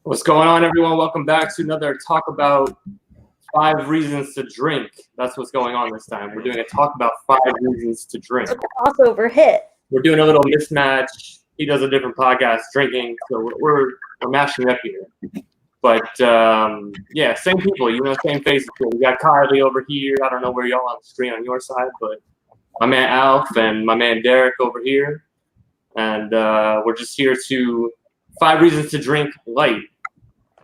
What's going on, everyone? Welcome back to another talk about 5 reasons to drink. That's what's going on this time. We're doing a talk about 5 reasons to drink. It's a crossover hit. We're doing a little mismatch. He does a different podcast, drinking, so we're mashing up here. But yeah, same people, same faces. We got Kylie over here. I don't know where y'all on the screen on your side, but my man Alf and my man Derek over here, and we're just here to 5 reasons to drink light.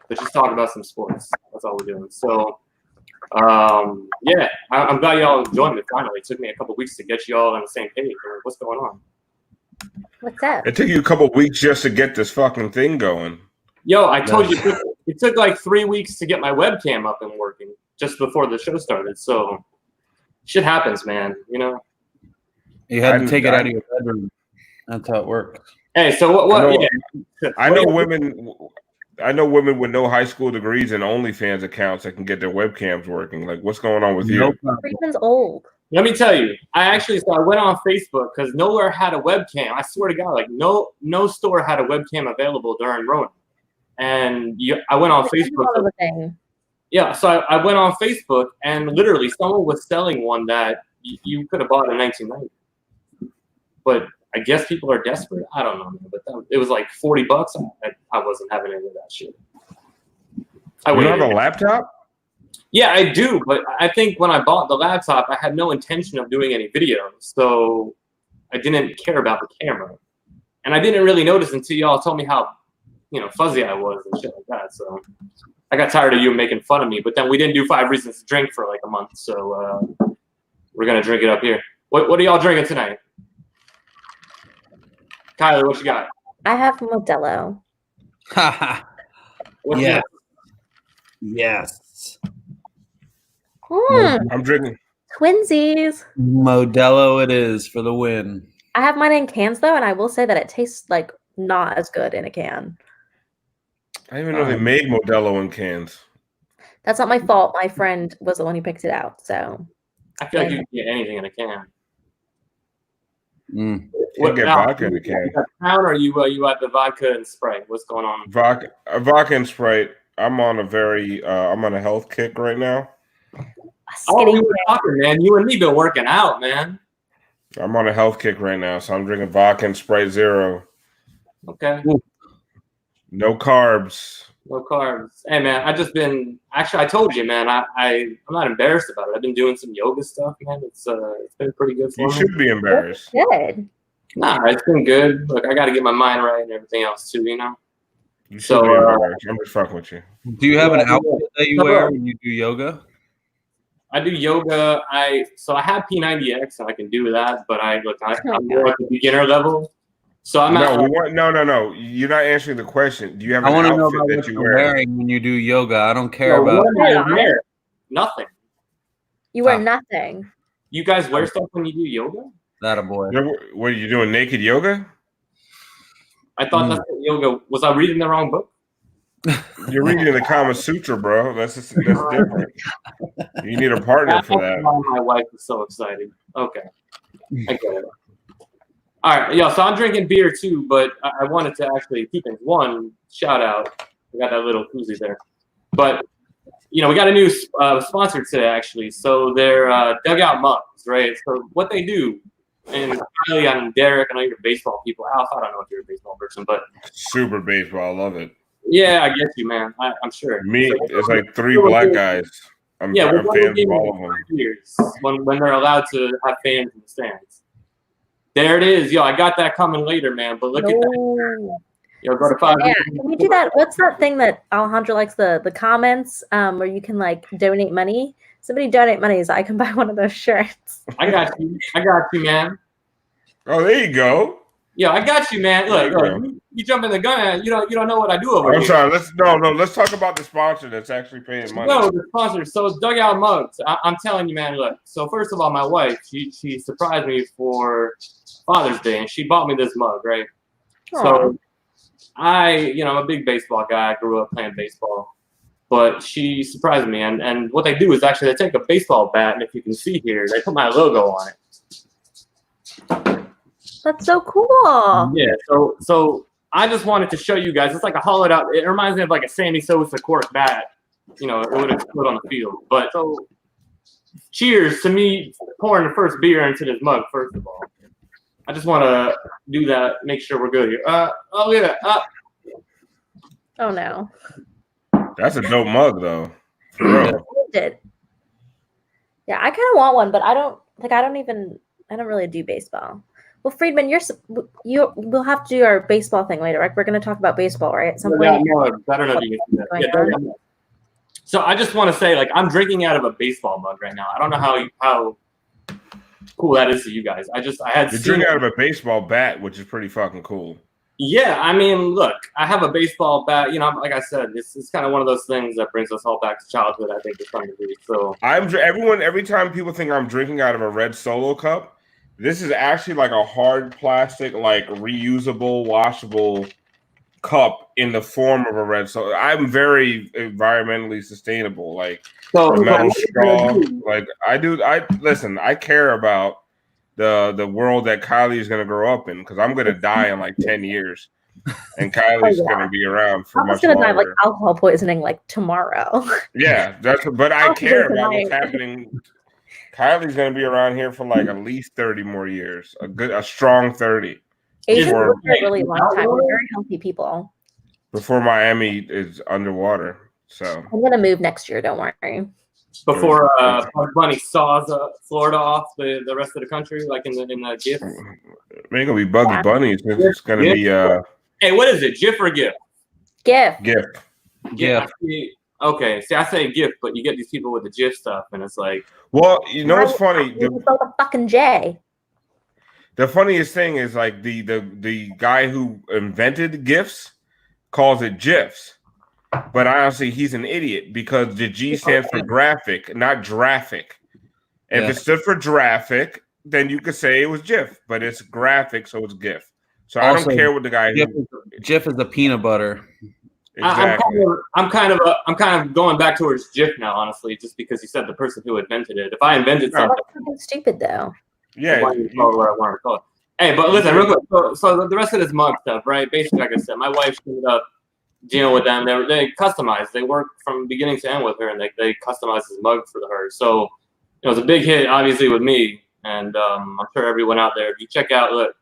But just talk about some sports. That's all we're doing. So, yeah, I'm glad y'all joined me finally. It took me a couple weeks to get y'all on the same page. What's going on? What's up? It took you a couple weeks just to get this fucking thing going. Yo, I told you it took like 3 weeks to get my webcam up and working just before the show started. So, shit happens, man. You had to take it out of your bedroom. That's how it works. Hey, so what? I know women with no high school degrees and OnlyFans accounts that can get their webcams working. Like, what's going on with you? Freeman's old. Let me tell you, I went on Facebook because nowhere had a webcam. I swear to God, like no store had a webcam available during Rona. And I went on Facebook. Yeah, so I went on Facebook and literally someone was selling one that you could have bought in 1990. But I guess people are desperate. I don't know, man, but it was like $40. I wasn't having any of that shit. You don't have a laptop? Yeah, I do, but I think when I bought the laptop, I had no intention of doing any videos, so I didn't care about the camera, and I didn't really notice until y'all told me how, fuzzy I was and shit like that. So I got tired of you making fun of me. But then we didn't do 5 reasons to drink for like a month, so we're gonna drink it up here. What are y'all drinking tonight? Kylie, what you got? I have Modelo. Yes. Yes. I'm drinking Twinsies. Modelo it is for the win. I have mine in cans though, and I will say that it tastes like not as good in a can. I didn't even know they made Modelo in cans. That's not my fault. My friend was the one who picked it out. So I feel like you can get anything in a can. You get vodka in the can. Or are you at the vodka and Sprite? What's going on? Vodka and Sprite. I'm on a health kick right now. Oh, we were talking, man. You and me been working out, man. I'm on a health kick right now, so I'm drinking vodka and Sprite Zero. Okay. No carbs. No carbs. Hey, man, I told you, man, I'm not embarrassed about it. I've been doing some yoga stuff, man. It's been pretty good for me. You should be embarrassed. That's good. Nah, it's been good. Look, I got to get my mind right and everything else, too, You should be embarrassed. I'm just fucking with you. Do you have an outfit that you wear when you do yoga? I do yoga. I have P90X, and I can do that, but I'm more at the beginner level. So I'm No. You're not answering the question. Do you have an outfit that you wear wearing when you do yoga? I don't care about. What do I wear? Nothing. You wear nothing. You guys wear stuff when you do yoga? That a boy. What are you doing? Naked yoga? I thought that's what yoga was. I reading the wrong book? You're reading the Kama Sutra, bro. That's different. You need a partner for that. My wife is so excited. Okay, I get it. All right, yeah. So I'm drinking beer too, but I wanted to actually keep it one shout out. We got that little koozie there, but we got a new sponsor today actually. So they're Dugout Mugs, right? So what they do. And Kylie and Derek, I know you're baseball people. Alf, I don't know if you're a baseball person, but super baseball, I love it. Yeah, I get you, man. I'm sure. Me, it's like 3 black guys. I'm fans of all of them. Years when they're allowed to have fans in the stands. There it is, yo. I got that coming later, man. But look at that. Yo, go to 5. Yeah, can we do that? What's that thing that Alejandro likes? The comments where you can like donate money. Somebody donate money so I can buy one of those shirts. I got you, man. Oh, there you go. Yo, I got you, man. Look, you jump in the gun. You don't know what I do over here. I'm sorry. Let's talk about the sponsor that's actually paying money. No, the sponsor. So it's Dugout Mugs. I'm telling you, man. Look. So first of all, my wife, she surprised me for Father's Day, and she bought me this mug, right? Aww. So I'm a big baseball guy. I grew up playing baseball. But she surprised me, and what they do is actually they take a baseball bat, and if you can see here, they put my logo on it. That's so cool. Yeah. So I just wanted to show you guys. It's like a hollowed out. It reminds me of like a Sammy Sosa cork bat. You know, it would explode on the field. But so, cheers to me pouring the first beer into this mug. First of all, I just want to do that. Make sure we're good here. Oh look at that. Oh no. That's a dope mug though. For real. Did. Yeah, I kind of want one, but I don't really do baseball. Well, Friedman, we'll have to do our baseball thing later, right? We're going to talk about baseball, right? At some point. Yeah, no, I don't know if you can do that. Yeah, so I just want to say, like, I'm drinking out of a baseball mug right now. I don't know how cool that is to you guys. I had You're drinking out of a baseball bat, which is pretty fucking cool. Yeah, I mean, look, I have a baseball bat. You know, like I said, it's kind of one of those things that brings us all back to childhood. I think to some degree. So every time people think I'm drinking out of a red Solo cup, this is actually like a hard plastic, like reusable, washable cup in the form of a red Solo. I'm very environmentally sustainable, like metal straw. Like I listen. I care about the world that Kylie is going to grow up in because I'm going to die in like 10 years, and Kylie's going to be around for much longer. I'm going to die of like alcohol poisoning like tomorrow. Yeah, but I care about what's happening. Kylie's going to be around here for like at least 30 more years, a strong 30. Asians live for a really long time. We're very healthy people. Before Miami is underwater, so I'm going to move next year. Don't worry. Before Bunny saws Florida off the rest of the country, like in the GIF. It ain't gonna be Bugs Bunny. It's gonna be. Hey, what is it? GIF or GIF? GIF. GIF. Okay, see, I say GIF, but you get these people with the GIF stuff, and it's like. Well, you know what's funny? The fucking J. The funniest thing is like the guy who invented GIFs calls it GIFs. But honestly, he's an idiot because the G stands for graphic, not graphic. If it stood for graphic, then you could say it was GIF, but it's graphic, so it's GIF. So also, I don't care what the guy. GIF is a peanut butter. Exactly. I'm kind of going back towards GIF now, honestly, just because you said the person who invented it. If I invented something, that's stupid though. Yeah. What I wanted to call it. Hey, but listen, real quick. So the rest of this mug stuff, right? Basically, like I said, my wife ended up dealing with them. They customized. They worked from beginning to end with her, and they customized this mug for her. So it was a big hit, obviously, with me, and I'm sure everyone out there. If you check out, look,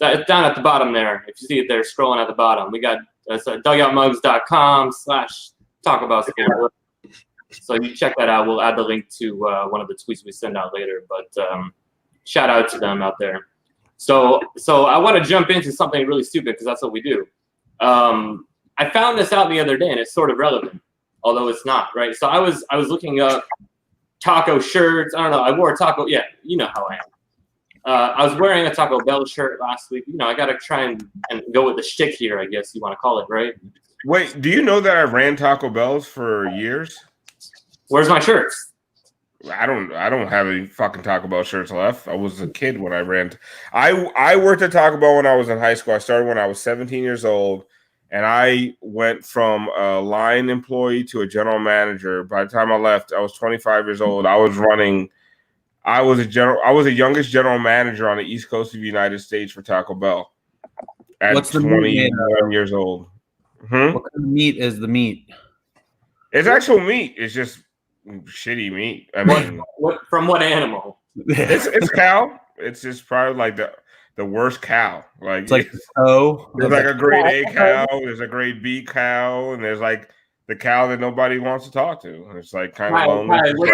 it's down at the bottom there. If you see it there, scrolling at the bottom, we got dugoutmugs.com/talkaboutsport. So you check that out. We'll add the link to one of the tweets we send out later. But shout out to them out there. So I want to jump into something really stupid because that's what we do. I found this out the other day, and it's sort of relevant, although it's not, right? So I was looking up taco shirts. I don't know. I wore a taco. Yeah, you know how I am. I was wearing a Taco Bell shirt last week. You know, I got to try and go with the shtick here, I guess you want to call it, right? Wait, do you know that I ran Taco Bells for years? Where's my shirts? I don't have any fucking Taco Bell shirts left. I was a kid when I ran. I worked at Taco Bell when I was in high school. I started when I was 17 years old. And I went from a line employee to a general manager. By the time I left, I was 25 years old. I was the youngest general manager on the East Coast of the United States for TacoEll at 21 years old. What kind of meat is the meat? It's actual meat. It's just shitty meat. I mean, from what animal? It's cow. It's just probably like the worst cow. Like it's like there's like a grade A cow, there's a grade B cow, and there's like the cow that nobody wants to talk to. It's like kind of lonely. Wait,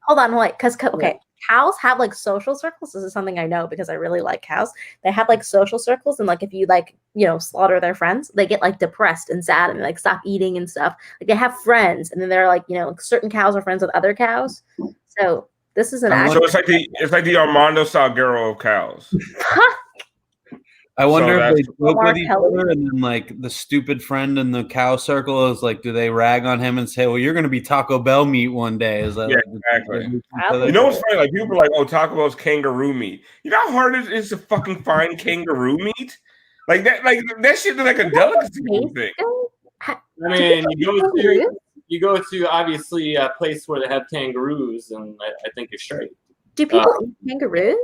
hold on, because cows have like social circles. This is something I know because I really like cows. They have like social circles, and like if you like slaughter their friends, they get like depressed and sad and like stop eating and stuff. Like they have friends, and then they're like certain cows are friends with other cows. So this is an so it's like the Armando Salguero of cows. I wonder if they joke with each other, and then like the stupid friend in the cow circle is like, do they rag on him and say, "Well, you're going to be Taco Bell meat one day"? Is that exactly? You know what's funny? Like people are like, "Oh, Taco Bell's kangaroo meat." You know how hard it is to fucking find kangaroo meat? Like that shit is like a delicacy thing. I mean, you go to obviously a place where they have kangaroos, and I think you're straight. Do people eat kangaroos?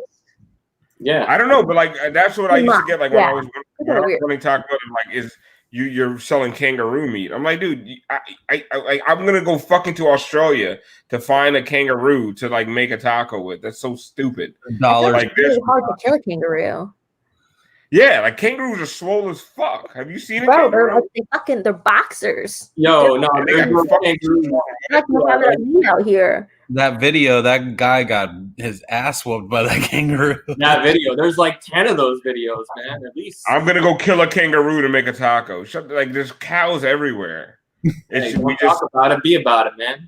Yeah, I don't know, but like that's what I used to get like when I was. We're not running Taco Bell. Like, you're selling kangaroo meat? I'm like, dude, I'm gonna go fucking to Australia to find a kangaroo to like make a taco with. That's so stupid. Like, it's really hard to kill a kangaroo. Yeah, like kangaroos are swole as fuck. Have you seen a Bro, kangaroo? they're boxers. Yo, no, they're like out here. That video, that guy got his ass whooped by that kangaroo. That video, there's like 10 of those videos, man. At least I'm gonna go kill a kangaroo to make a taco. Like there's cows everywhere. Hey, we talk about it, be about it, man.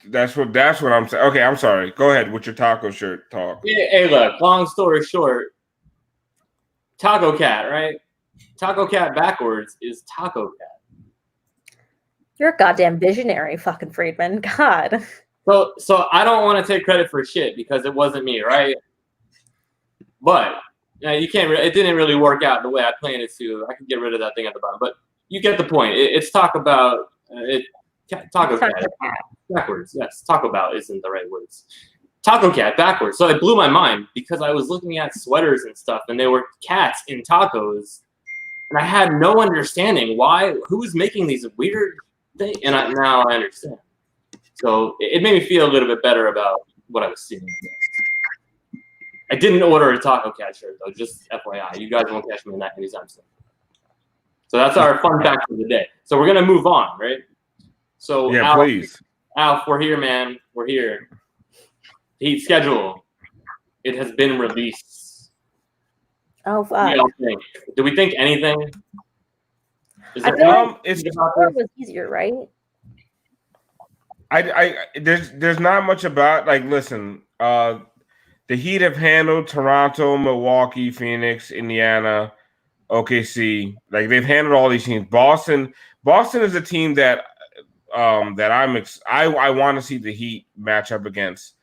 That's what I'm saying. Okay, I'm sorry. Go ahead with your taco shirt talk. Yeah, hey, look. Long story short, TACOCAT, right? TACOCAT backwards is TACOCAT. You're a goddamn visionary, fucking Friedman. God. So I don't want to take credit for shit because it wasn't me, right? But you can't. It didn't really work out the way I planned it to. I could get rid of that thing at the bottom, but you get the point. It's talk about it. TACOCAT backwards. Yes, Taco Bell isn't the right words. TACOCAT backwards. So it blew my mind because I was looking at sweaters and stuff, and there were cats in tacos, and I had no understanding who was making these weird things. And now I understand. So it made me feel a little bit better about what I was seeing. I didn't order a TACOCAT shirt though, just FYI. You guys won't catch me in that anytime soon. So that's our fun fact of the day. So we're gonna move on, right? So yeah, please. Alf, we're here, man. We're here. Heat schedule. It has been released. Oh fuck. Do we think anything? I feel like it was easier, right? There's not much about like listen, the Heat have handled Toronto, Milwaukee, Phoenix, Indiana, OKC. Like they've handled all these teams. Boston is a team that I want to see the Heat match up against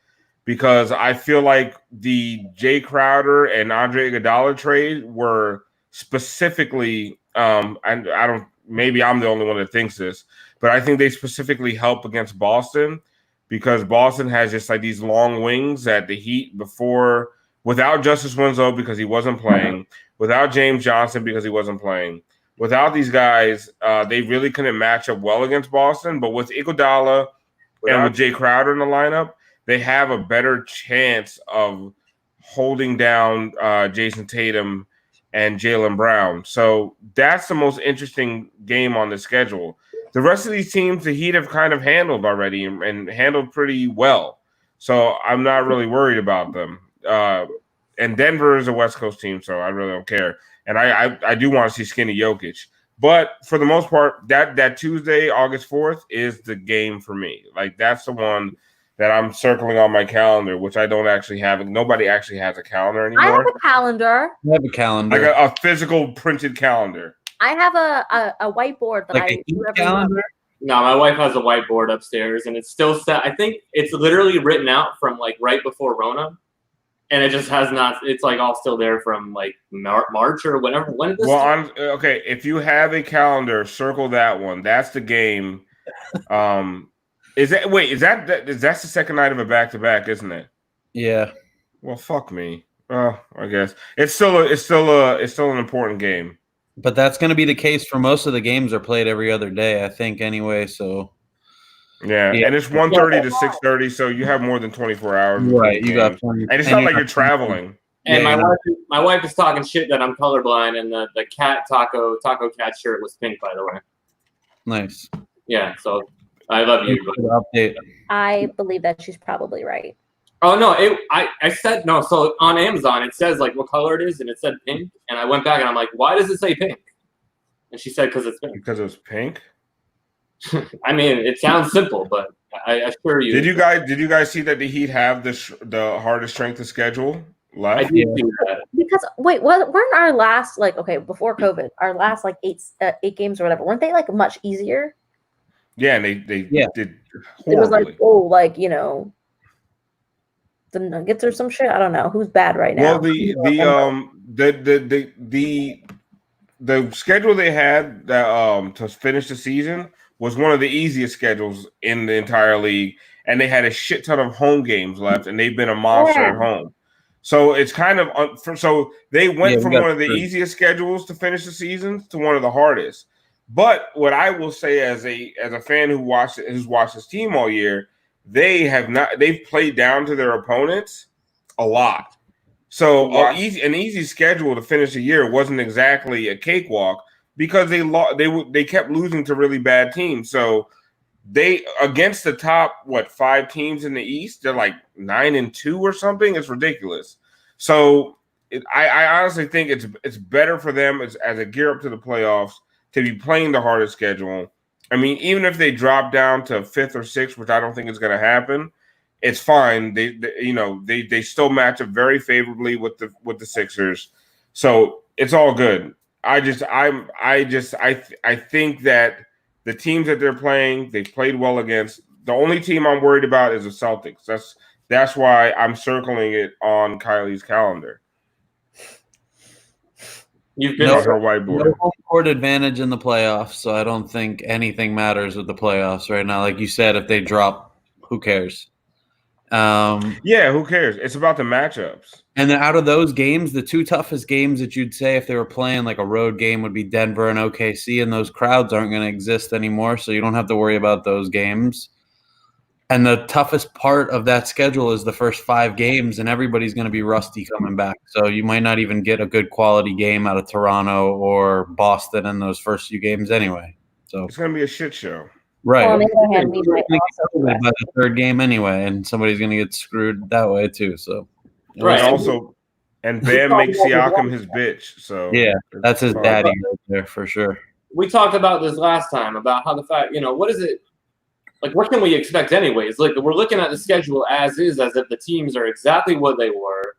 because I feel like the Jay Crowder and Andre Iguodala trade were specifically maybe I'm the only one that thinks this, but I think they specifically help against Boston because Boston has just like these long wings that the Heat without Justice Winslow because he wasn't playing, without James Johnson because he wasn't playing, without these guys, they really couldn't match up well against Boston. But with Iguodala and with Jay Crowder in the lineup, they have a better chance of holding down Jason Tatum and Jaylen Brown. So that's the most interesting game on the schedule. The rest of these teams, the Heat have kind of handled already and handled pretty well. So I'm not really worried about them. And Denver is a West Coast team, so I really don't care. And I do want to see Skinny Jokic. But for the most part, that Tuesday, August 4th, is the game for me. Like, that's the one that I'm circling on my calendar, which I don't actually have. Nobody actually has a calendar anymore. I have a calendar. I have a calendar. Like a physical printed calendar. I have a whiteboard that like I do every calendar? month. No, my wife has a whiteboard upstairs, and it's still set. I think it's literally written out from like right before Rona, and it just has not. It's like all still there from like March or whenever. When did this? Well, okay. If you have a calendar, circle that one. That's the game. Is that's the second night of a back-to-back, isn't it? Yeah. Well, fuck me. I guess it's still an important game. But that's going to be the case for most of the games are played every other day, I think, anyway. So yeah. And it's 1:30 to 6:30, so you have more than 24 hours. Right, you got 20. And it's not like you're traveling. And my wife is talking shit that I'm colorblind, and the TACOCAT shirt was pink, by the way. Nice. Yeah, so I love you. Update. I believe that she's probably right. Oh no, I said no. So on Amazon it says like what color it is, and it said pink. And I went back and I'm like, why does it say pink? And she said because it's pink. Because it was pink. I mean, it sounds simple, but I assure you. Did you guys see that the Heat have the hardest strength of schedule left? I did see that. Because weren't our last before COVID, our last like eight games or whatever, weren't they like much easier? Yeah, and they did horribly. It was like the Nuggets or some shit. I don't know who's bad right now. Well, the schedule they had to finish the season was one of the easiest schedules in the entire league, and they had a shit ton of home games left, and they've been a monster at home. So it's kind of so they went from one of the screwed. easiest schedules to finish the season to one of the hardest. But what I will say as a fan who's watched this team all year, they've played down to their opponents a lot. So an easy schedule to finish the year wasn't exactly a cakewalk because they kept losing to really bad teams. So they against the top 5 teams in the East, they're like 9-2 or something. It's ridiculous. So I honestly think it's better for them as a gear up to the playoffs to be playing the hardest schedule. I mean, even if they drop down to 5th or 6th, which I don't think is going to happen, it's fine. They still match up very favorably with the Sixers, so it's all good. I think that the teams that they're playing, they've played well against. The only team I'm worried about is the Celtics. That's why I'm circling it on Kylie's calendar. You've been no whiteboard. home court advantage in the playoffs, so I don't think anything matters with the playoffs right now. Like you said, if they drop, who cares? Who cares? It's about the matchups. And then out of those games, the 2 toughest games that you'd say if they were playing like a road game would be Denver and OKC, and those crowds aren't going to exist anymore, so you don't have to worry about those games. And the toughest part of that schedule is the first 5 games, and everybody's going to be rusty coming back. So you might not even get a good quality game out of Toronto or Boston in those first few games anyway. So it's going to be a shit show. Right. Well, on the other hand, we might also by the 3rd game anyway, and somebody's going to get screwed that way too. So right. And Bam makes Siakam his bitch. So yeah, that's his daddy right there for sure. We talked about this last time about how the fact, what is it? Like, what can we expect anyways? Like, we're looking at the schedule as is, as if the teams are exactly what they were.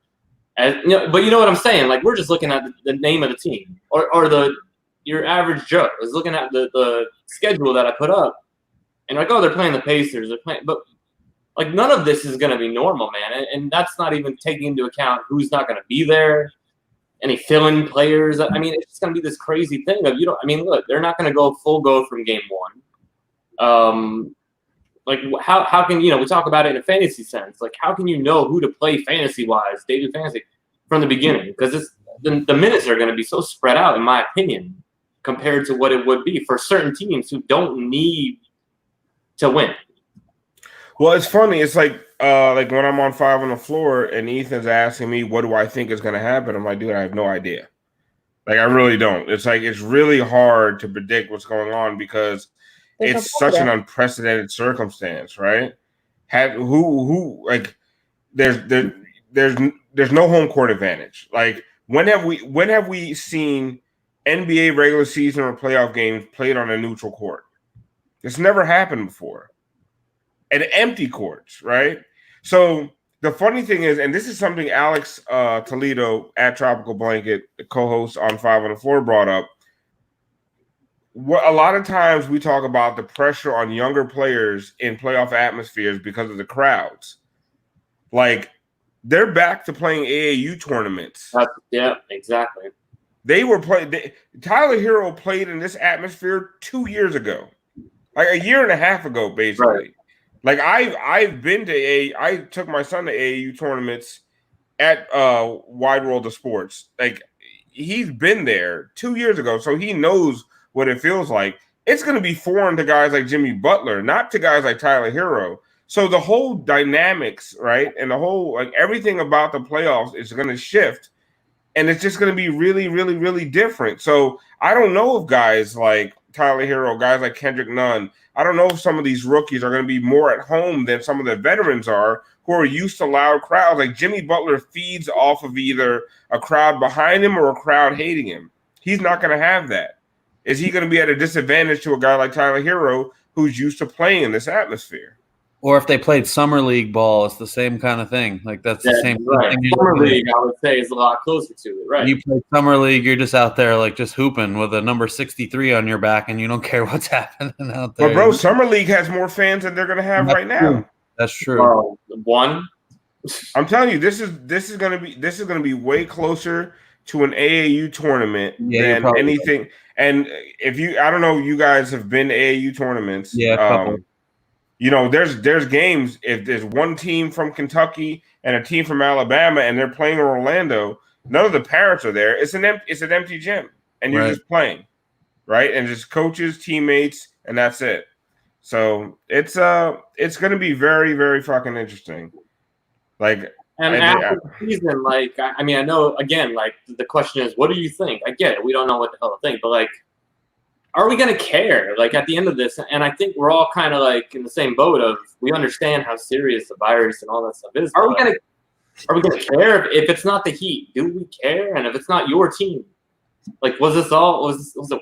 And, but you know what I'm saying? Like, we're just looking at the name of the team. Or your average Joe is looking at the schedule that I put up. And like, oh, they're playing the Pacers. But, like, none of this is going to be normal, man. And that's not even taking into account who's not going to be there, any fill-in players. I mean, it's just going to be this crazy thing of, look, they're not going to go full go from game 1. Like, how can, we talk about it in a fantasy sense. Like, how can you know who to play fantasy-wise, daily fantasy, from the beginning? Because the minutes are going to be so spread out, in my opinion, compared to what it would be for certain teams who don't need to win. Well, it's funny. It's like when I'm on 5 on the floor and Ethan's asking me, what do I think is going to happen? I'm like, dude, I have no idea. Like, I really don't. It's like, it's really hard to predict what's going on because it's such an unprecedented circumstance, right? There's no home court advantage. Like, when have we seen NBA regular season or playoff games played on a neutral court? It's never happened before. And empty courts, right? So the funny thing is, and this is something Alex Toledo at Tropical Blanket, the co-host on 5 on the Floor, brought up. A lot of times we talk about the pressure on younger players in playoff atmospheres because of the crowds. Like, they're back to playing AAU tournaments. Yeah, exactly. They were playing. Tyler Hero played in this atmosphere 2 years ago, like a year and a half ago, basically. Right. Like, I've been to I took my son to AAU tournaments at Wide World of Sports. Like, he's been there 2 years ago, so he knows what it feels like. It's going to be foreign to guys like Jimmy Butler, not to guys like Tyler Hero. So the whole dynamics, right, and the whole, like, everything about the playoffs is going to shift, and it's just going to be really, really, really different. So I don't know if guys like Tyler Hero, guys like Kendrick Nunn, I don't know if some of these rookies are going to be more at home than some of the veterans are who are used to loud crowds. Like, Jimmy Butler feeds off of either a crowd behind him or a crowd hating him. He's not going to have that. Is he going to be at a disadvantage to a guy like Tyler Hero who's used to playing in this atmosphere? Or if they played summer league ball, it's the same kind of thing. Like, that's the same right. thing. Summer league, I would say, is a lot closer to it, right? You play summer league, you're just out there, like, just hooping with a number 63 on your back, and you don't care what's happening out there. But, bro, summer league has more fans than they're going to have right now. That's true. One. I'm telling you, this is going to be way closer to an AAU tournament than anything. Right. And if I don't know, you guys have been to AAU tournaments. Yeah, a couple. there's games if there's one team from Kentucky and a team from Alabama and they're playing in Orlando, none of the parents are there. It's an empty gym, and you're just playing, right? And just coaches, teammates, and that's it. So it's going to be very, very fucking interesting. Like, and after the season, like, I mean, I know again, like the question is, what do you think? I get it. We don't know what the hell to think, but like, are we going to care? Like at the end of this, and I think we're all kind of like in the same boat of we understand how serious the virus and all that stuff is. Are we going to care if it's not the Heat? Do we care? And if it's not your team, like, was it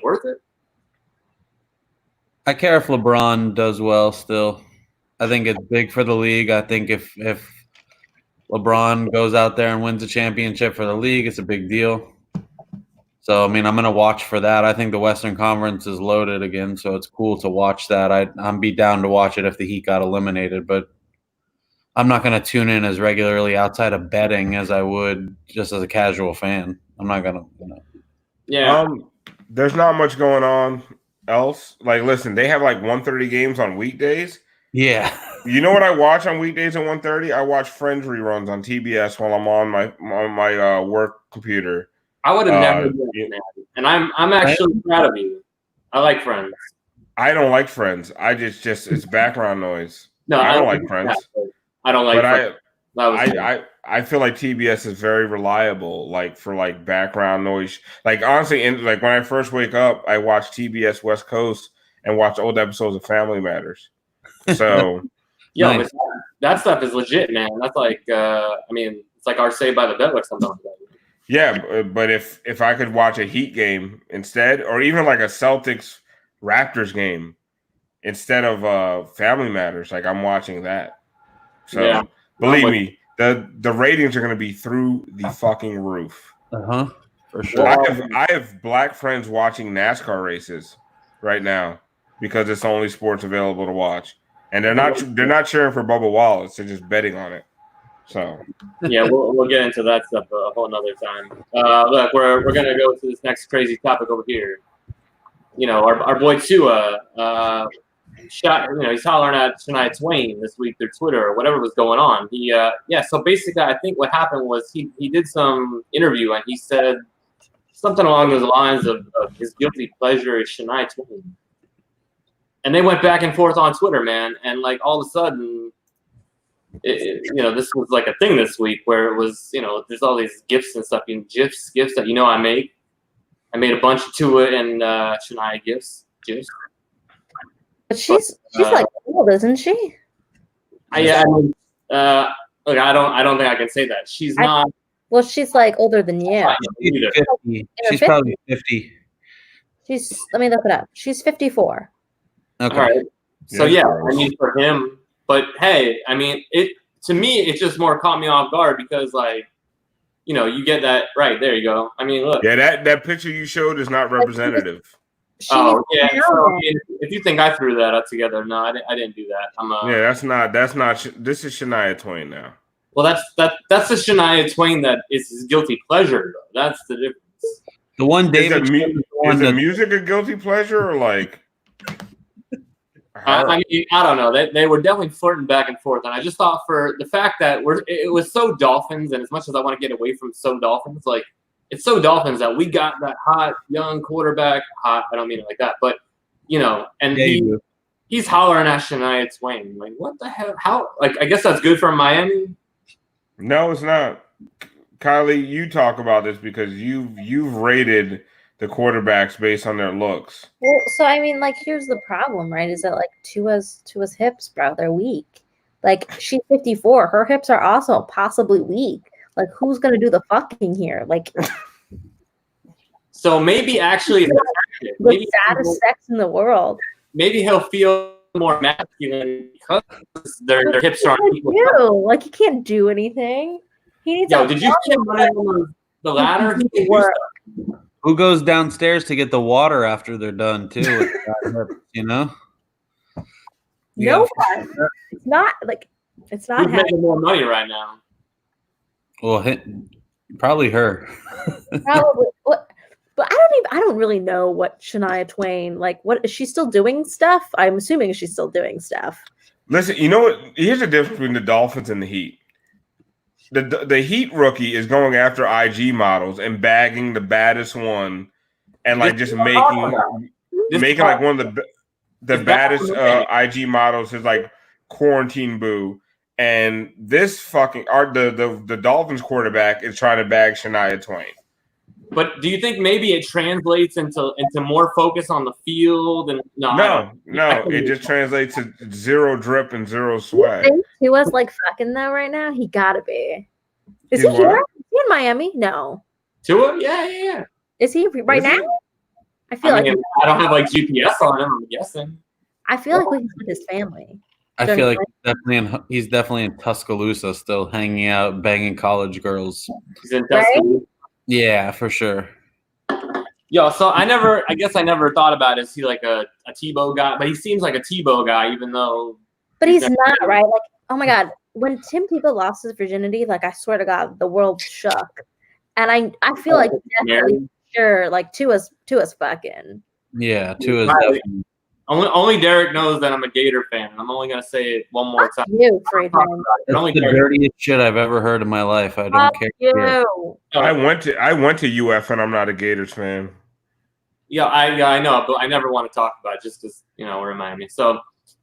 worth it? I care if LeBron does well still. I think it's big for the league. I think if LeBron goes out there and wins a championship for the league, it's a big deal. So, I mean, I'm going to watch for that. I think the Western Conference is loaded again, so it's cool to watch that. I'm be down to watch it if the Heat got eliminated, but I'm not going to tune in as regularly outside of betting as I would just as a casual fan. I'm not going to, Yeah. There's not much going on else. Like, listen, they have like 1:30 games on weekdays. Yeah. You know what I watch on weekdays at 1:30? I watch Friends reruns on TBS while I'm on my work computer. I would have never done that, and I'm actually proud of you. I like Friends. I don't like Friends. It's background noise. No, I don't like Friends. I don't like. I feel like TBS is very reliable, like for like background noise. Like honestly, like when I first wake up, I watch TBS West Coast and watch old episodes of Family Matters. So, nice. That stuff is legit, man. That's like, I mean, it's like our Saved by the Bell or something like that. Yeah, but if I could watch a Heat game instead, or even like a Celtics Raptors game instead of Family Matters, like I'm watching that. So believe me, the ratings are going to be through the fucking roof. For sure. I have black friends watching NASCAR races right now because it's the only sports available to watch, and they're not cheering for Bubba Wallace; they're just betting on it. So yeah, we'll get into that stuff a whole nother time. Look, we're gonna go to this next crazy topic over here. You know, our boy Tua, he's hollering at Shania Twain this week through Twitter or whatever was going on. So basically, I think what happened was he did some interview and he said something along those lines of his guilty pleasure is Shania Twain, and they went back and forth on Twitter, man, and like all of a sudden. This was like a thing this week where it was, there's all these gifts and stuff, gifs that I make. I made a bunch of Tua and Shania gifs. But she's like old, isn't she? Look, I don't think I can say that. She's not. Well, she's like older than you. She's probably 50. Let me look it up. She's 54. Okay. All right. So I mean, for him. But hey, I mean, to me, it just more caught me off guard because, like, you get that right there. You go. I mean, look. Yeah, that picture you showed is not representative. Oh yeah. So, if you think I threw that up together, no, I didn't do that. That's not. This is Shania Twain now. Well, that's the Shania Twain that is his guilty pleasure. Though. That's the difference. The one David. Is the music a guilty pleasure or like? I mean, I don't know. They were definitely flirting back and forth, and I just thought for the fact that it was so Dolphins, and as much as I want to get away from so Dolphins, like it's so Dolphins that we got that hot young quarterback. Hot, I don't mean it like that, but and he's hollering at Shania Twain. Like, what the hell? How? Like, I guess that's good for Miami. No, it's not. Kylie, you talk about this because you've rated the quarterbacks based on their looks. Well, so I mean, like, here's the problem, right? Is that like Tua's hips, bro, they're weak. Like, she's 54, her hips are also possibly weak. Like, who's gonna do the fucking here? Like, so maybe actually the saddest sex in the world. Maybe he'll feel more masculine because their hips are on equal. Like, he can't do anything. He needs. Did you see him running on the ladder? Who goes downstairs to get the water after they're done too? No one. It's not like it's not. Who's making more money right now? Well, probably her. Probably. But I don't really know what Shania Twain, like, what is she still doing stuff? I'm assuming she's still doing stuff. Listen, you know what? Here's the difference between the Dolphins and the Heat. The Heat rookie is going after IG models and bagging the baddest one, and like just making like one of the baddest IG models is like quarantine boo. And this fucking the Dolphins quarterback is trying to bag Shania Twain. But do you think maybe it translates into more focus on the field? And no, it just translates to zero drip and zero swag. He was like fucking though right now. He gotta be. Is he here? Is he in Miami? No. Tua? Yeah. Is he right now? I feel like I don't have like GPS on him. I'm guessing. I feel like he's with his family. I feel like he's definitely in Tuscaloosa, still hanging out, banging college girls. He's in Tuscaloosa. Yeah, for sure. Yo, so I guess I never thought about it. Is he like a Tebow guy? But he seems like a Tebow guy, even though. But he's not, right? Like, oh my God, when Tim Tebow lost his virginity, like I swear to God, the world shook. And I feel like definitely sure, like Tua's fucking. Yeah, Tua's definitely. Only Derek knows that I'm a Gator fan. I'm only gonna say it one more time. You, Freeman. That's the dirtiest shit I've ever heard in my life. I don't care. You. I went to UF and I'm not a Gators fan. Yeah, I know, but I never want to talk about it just because remind me. So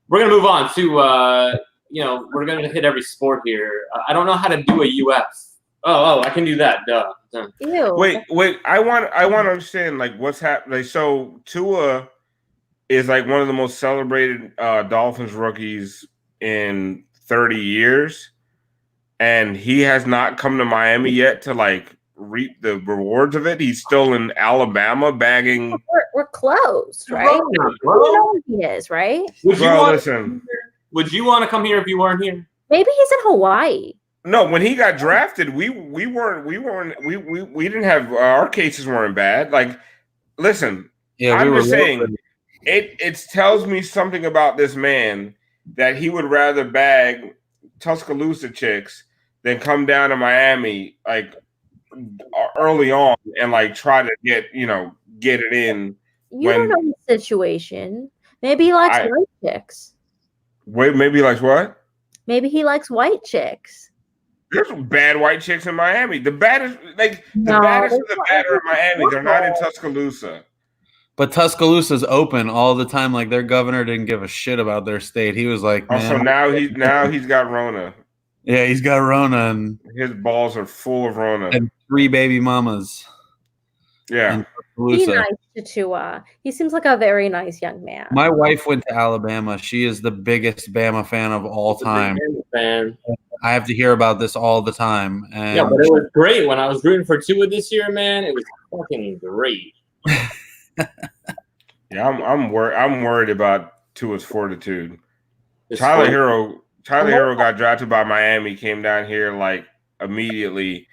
we're gonna move on to we're gonna hit every sport here. I don't know how to do a UF. Oh, I can do that. Duh. Ew. Wait. I want to understand like what's happening. Like, so Tua is like one of the most celebrated Dolphins rookies in 30 years, and he has not come to Miami yet to like reap the rewards of it. He's still in Alabama bagging. We're close, right? You know who he is, right? Would you want to come here if you weren't here? Maybe he's in Hawaii. No, when he got drafted, we didn't have our cases weren't bad. Like, listen, I'm just saying. It tells me something about this man that he would rather bag Tuscaloosa chicks than come down to Miami like early on and like try to get it in. You don't know the situation. Maybe he likes white chicks. Wait, maybe he likes what? Maybe he likes white chicks. There's some bad white chicks in Miami. The baddest of the badder in Miami. They're not in Tuscaloosa. But Tuscaloosa's open all the time. Like their governor didn't give a shit about their state. He was like, man, so now he's got Rona. Yeah, he's got Rona, and his balls are full of Rona and 3 baby mamas. Yeah, be nice to Tua. He seems like a very nice young man. My wife went to Alabama. She is the biggest Bama fan of all time. Fan. I have to hear about this all the time. And yeah, but it was great when I was rooting for Tua this year, man. It was fucking great. Yeah, I'm worried about Tua's fortitude. Tyler Hero got drafted by Miami, came down here like immediately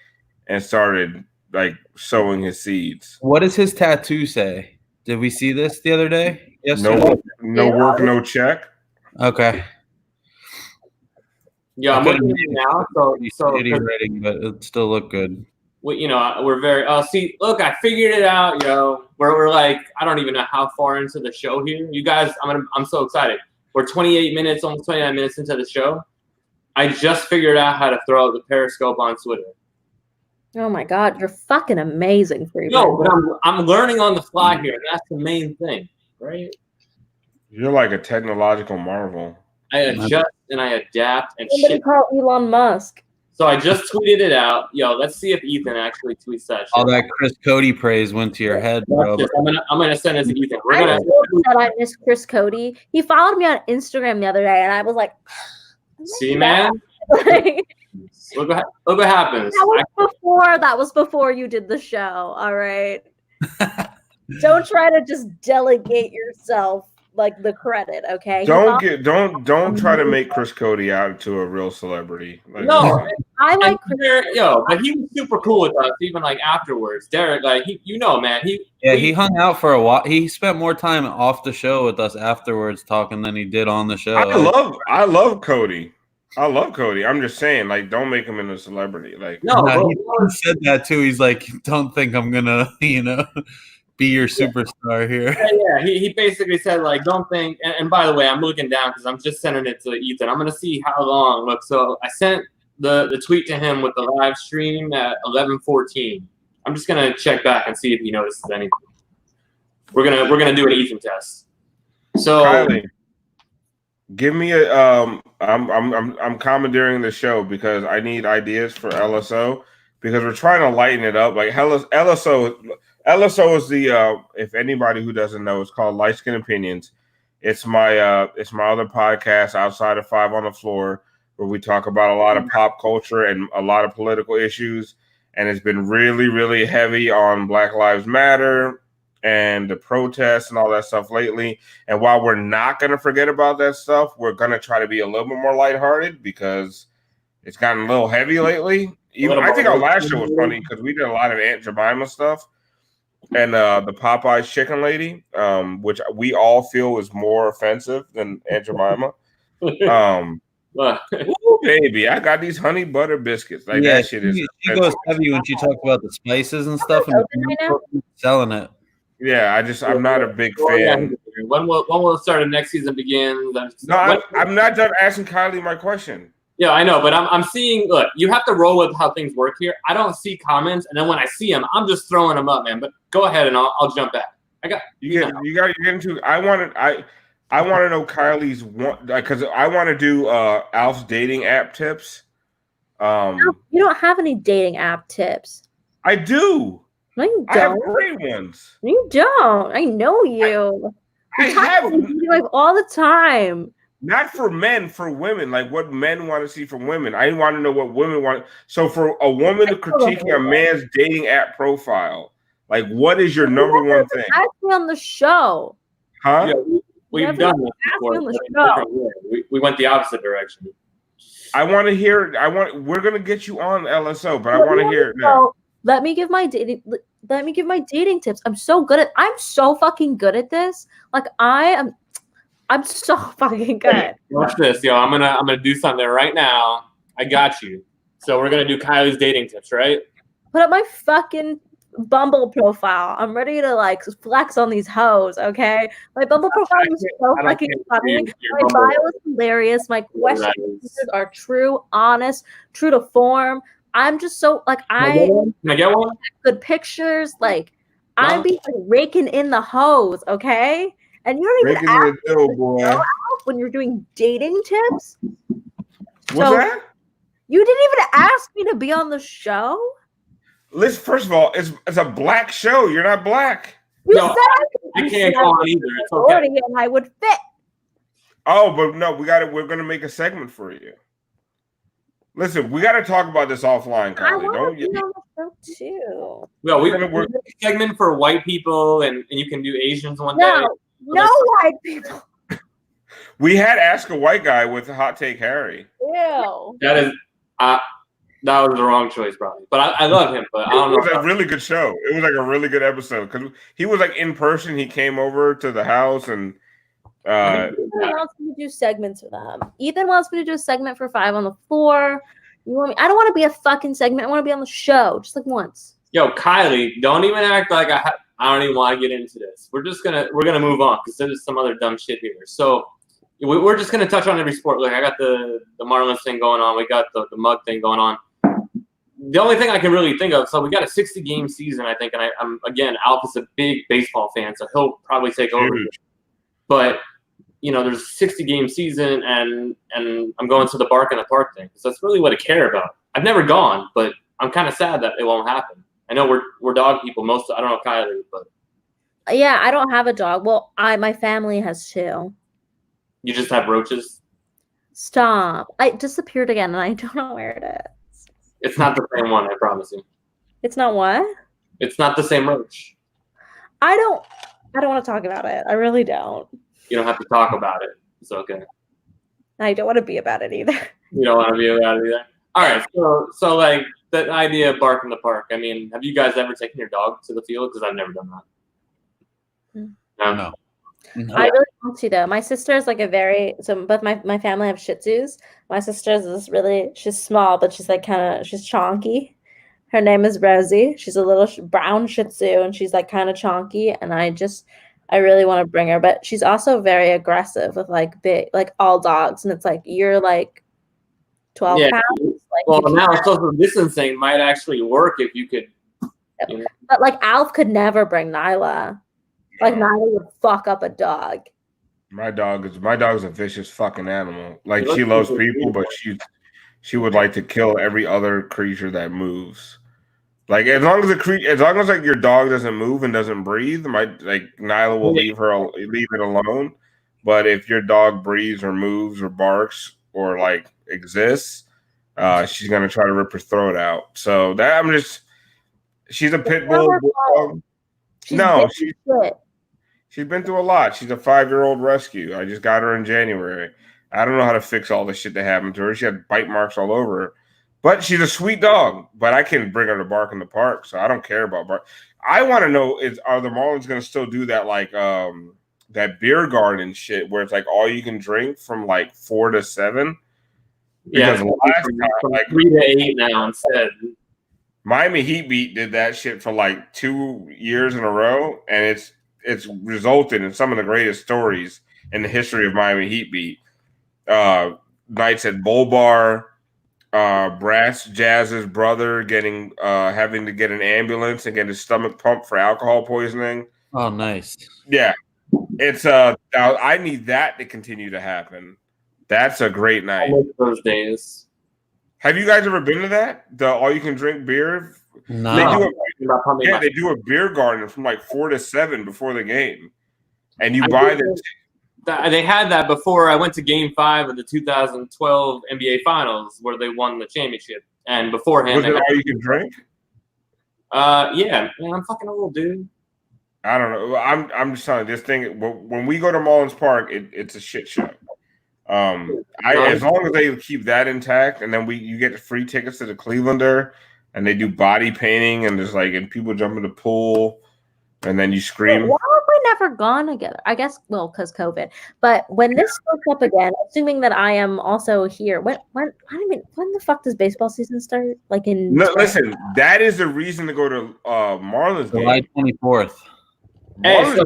and started like sowing his seeds. What does his tattoo say? Did we see this the other day? Yes. No work, no check. Okay. Yeah, I'm looking at it now. So rating, but it still looked good. We're very. See, look, I figured it out, yo. We're like, I don't even know how far into the show here. You guys, I'm so excited. We're 28 minutes, almost 29 minutes into the show. I just figured out how to throw out the Periscope on Twitter. Oh my God, you're fucking amazing, Freeman. No, but I'm learning on the fly here, and that's the main thing, right? You're like a technological marvel. I adjust and I adapt and Somebody shit. call Elon Musk. So I just tweeted it out. Yo, let's see if Ethan actually tweets that shit. All that Chris Cody praise went to your head, bro. I'm gonna send it to Ethan. I miss Chris Cody. He followed me on Instagram the other day, and I was like, "See, man, look what happens." That was before you did the show. All right. Don't try to just delegate yourself like the credit, okay? Don't try to make Chris Cody out to a real celebrity. Like, no, I like Chris. But he was super cool with us, even like afterwards. Derek, like man, he hung out for a while. He spent more time off the show with us afterwards talking than he did on the show. I love Cody. I love Cody. I'm just saying, like, don't make him into a celebrity. Like, he said that too. He's like, don't think I'm gonna, be your superstar here. Yeah. He basically said, like, don't think. And by the way, I'm looking down because I'm just sending it to Ethan. I'm gonna see how long. Look, so I sent the tweet to him with the live stream at 11:14. I'm just gonna check back and see if he notices anything. We're gonna do an Ethan test. So Kylie, give me a I'm commandeering the show because I need ideas for LSO because we're trying to lighten it up. Like LSO is the if anybody who doesn't know, it's called Light Skin Opinions. It's my other podcast outside of Five on the Floor where we talk about a lot of pop culture and a lot of political issues, and it's been really, really heavy on Black Lives Matter and the protests and all that stuff lately. And while we're not going to forget about that stuff, we're going to try to be a little bit more lighthearted because it's gotten a little heavy lately. I think our last show was funny because we did a lot of Aunt Jemima stuff and the Popeyes chicken lady, which we all feel is more offensive than Aunt Jemima. Ooh, baby, I got these honey butter biscuits. Like that shit is. She goes heavy when she talks about the spices and stuff, and selling it. Yeah, I'm not a big fan. When will it start? Next season begins. I'm not done asking Kylie my question. Yeah, I know, but I'm seeing. Look, you have to roll with how things work here. I don't see comments, and then when I see them, I'm just throwing them up, man. But go ahead, and I'll jump back. You got to get into. I want to know Kylie's one because I want to do Alf's dating app tips. You don't have any dating app tips. I do. No, you don't. I have great ones. You don't. I know you. I have like all the time. Not for men, for women. Like what men want to see from women. I want to know what women want. So for a woman to critiquing a man's dating app profile, like what is your number one thing? Ask me on the show. Huh? Yeah, we've done this before. We went the opposite direction. I want to hear. We're gonna get you on LSO, but I want to hear it now. Let me give my dating tips. I'm so fucking good at this. Like I'm so fucking good. Watch this, yo. I'm gonna do something right now. I got you. So we're gonna do Kylie's dating tips, right? Put up my fucking Bumble profile. I'm ready to like flex on these hoes, okay? My Bumble profile is so fucking funny. My bio is hilarious. My questions are true, honest, true to form. I'm just so like Can I get one? Good pictures. Like I be like, raking in the hoes, okay? And you don't even ask when you're doing dating tips. What's that? You didn't even ask me to be on the show. Listen, first of all, it's a black show. You're not black. You said I can't go on either. It's okay. And I would fit. Oh, but no, we're gonna make a segment for you. Listen, we got to talk about this offline, Kylie. I want to be on the show too. Well, we're gonna work a segment for white people, and you can do Asians one day. No white people. We had Ask a White Guy with Hot Take Harry. Ew. That was the wrong choice, probably. But I love him. But I don't know. It was a really good show. It was like a really good episode because he was like in person. He came over to the house and. Ethan wants me to do segments for them. Ethan wants me to do a segment for Five on the Floor. You want me? I don't want to be a fucking segment. I want to be on the show just like once. Yo, Kylie, don't even act like I don't even want to get into this. We're gonna move on because there's some other dumb shit here. So we're just gonna touch on every sport. Look, I got the Marlins thing going on. We got the mug thing going on. The only thing I can really think of, so we got a 60-game season, I think, and I'm again, Alf is a big baseball fan, so he'll probably take over. But there's a 60-game season, and I'm going to the Bark in the Park thing. So that's really what I care about. I've never gone, but I'm kind of sad that it won't happen. I know we're dog people. I don't know Kylie, but yeah, I don't have a dog. Well, my family has two. You just have roaches? Stop! I disappeared again, and I don't know where it is. It's not the same one, I promise you. It's not what? It's not the same roach. I don't want to talk about it. I really don't. You don't have to talk about it. It's okay. I don't want to be about it either. You don't want to be about it either? All right. So like that idea of Bark in the Park. I mean, have you guys ever taken your dog to the field? Because I've never done that. No. I really want to though. My sister is like both my family have Shih Tzus. My sister is she's small, but she's like she's chonky. Her name is Rosie. She's a little brown Shih Tzu, and she's like kind of chonky. And I really want to bring her, but she's also very aggressive with like big, like all dogs. And it's like you're like 12 Yeah. pounds. Like Well, you now can't- social distancing might actually work if you could. You know. but like Alf could never bring Nyla. Like No. Nyla would fuck up a dog. My dog's a vicious fucking animal. Like Let's she loves keep it people, but she would like to kill every other creature that moves. Like as long as like your dog doesn't move and doesn't breathe, Nyla will leave it alone. But if your dog breathes or moves or barks or like exists, she's gonna try to rip her throat out. So she's a pit bull bulldog. No, she's been through a lot. She's a 5-year-old rescue. I just got her in January. I don't know how to fix all the shit that happened to her. She had bite marks all over her. But she's a sweet dog. But I can bring her to bark in the park, so I don't care about bark. I want to know are the Marlins going to still do that like that beer garden shit where it's like all you can drink from like 4 to 7? Because last time, like 3 to 8 now instead. Miami Heat Beat did that shit for like 2 years in a row, and it's resulted in some of the greatest stories in the history of Miami Heat Beat. Nights at Bull Bar, Brass Jazz's brother having to get an ambulance and get his stomach pumped for alcohol poisoning. Oh, nice. Yeah, it's I need that to continue to happen. That's a great night. I miss those days. Have you guys ever been to that? The all you can drink beer? No. They do a beer garden from like 4 to 7 before the game, and you buy the. They had that before I went to Game 5 of the 2012 NBA Finals, where they won the championship. And beforehand, Was it all you can drink? Yeah, man, I'm fucking old, dude. I don't know. I'm just telling you, this thing. When we go to Mullins Park, it's a shit show. As long as they keep that intact, and then you get free tickets to the Clevelander, and they do body painting, and there's like, and people jump in the pool, and then you scream. Why have we never gone together? I guess, well, because COVID. But when this starts up again, assuming that I am also here, when the fuck does baseball season start? Like in No, listen, that is the reason to go to Marlins July game. 24th. Hey, so,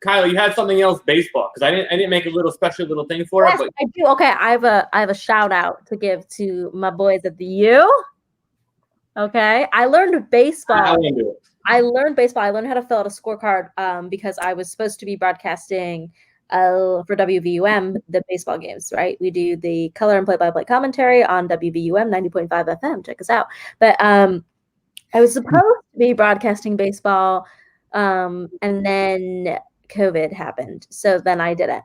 Kylie, you had something else baseball because I didn't make a special little thing for yes, it. But I do. Okay, I have a shout out to give to my boys at the U. Okay, I learned baseball. I learned how to fill out a scorecard because I was supposed to be broadcasting for WVUM the baseball games, right? We do the color and play-by-play commentary on WVUM 90.5 FM. Check us out. But I was supposed to be broadcasting baseball, and then COVID happened, so then I didn't.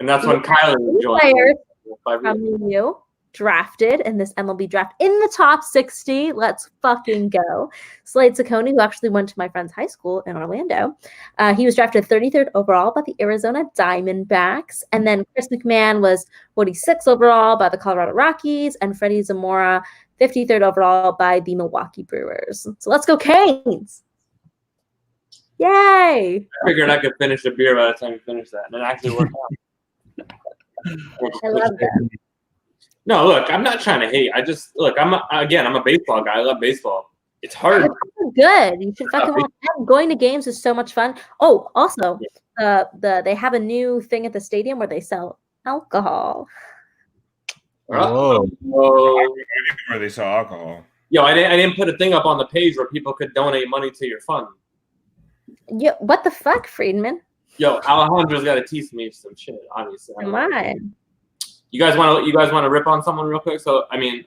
And that's when Kylie joined. Players from the U drafted in this MLB draft in the top 60. Let's fucking go. Slade Ciccone, who actually went to my friend's high school in Orlando. He was drafted 33rd overall by the Arizona Diamondbacks. And then Chris McMahon was 46th overall by the Colorado Rockies. And Freddie Zamora, 53rd overall by the Milwaukee Brewers. So let's go Canes. Yay. I figured I could finish a beer by the time you finish that. And it actually worked out. I love that. No, look, I'm not trying to hate. I'm a baseball guy. I love baseball. It's hard. It's good. You should fucking watch them. Going to games is so much fun. Oh, also, they have a new thing at the stadium where they sell alcohol. Whoa. Where they sell alcohol. Yo, I didn't put a thing up on the page where people could donate money to your fund. Yeah, what the fuck, Friedman? Yo, Alejandro's got to teach me some shit. Obviously. Come on. You guys want to rip on someone real quick? So I mean,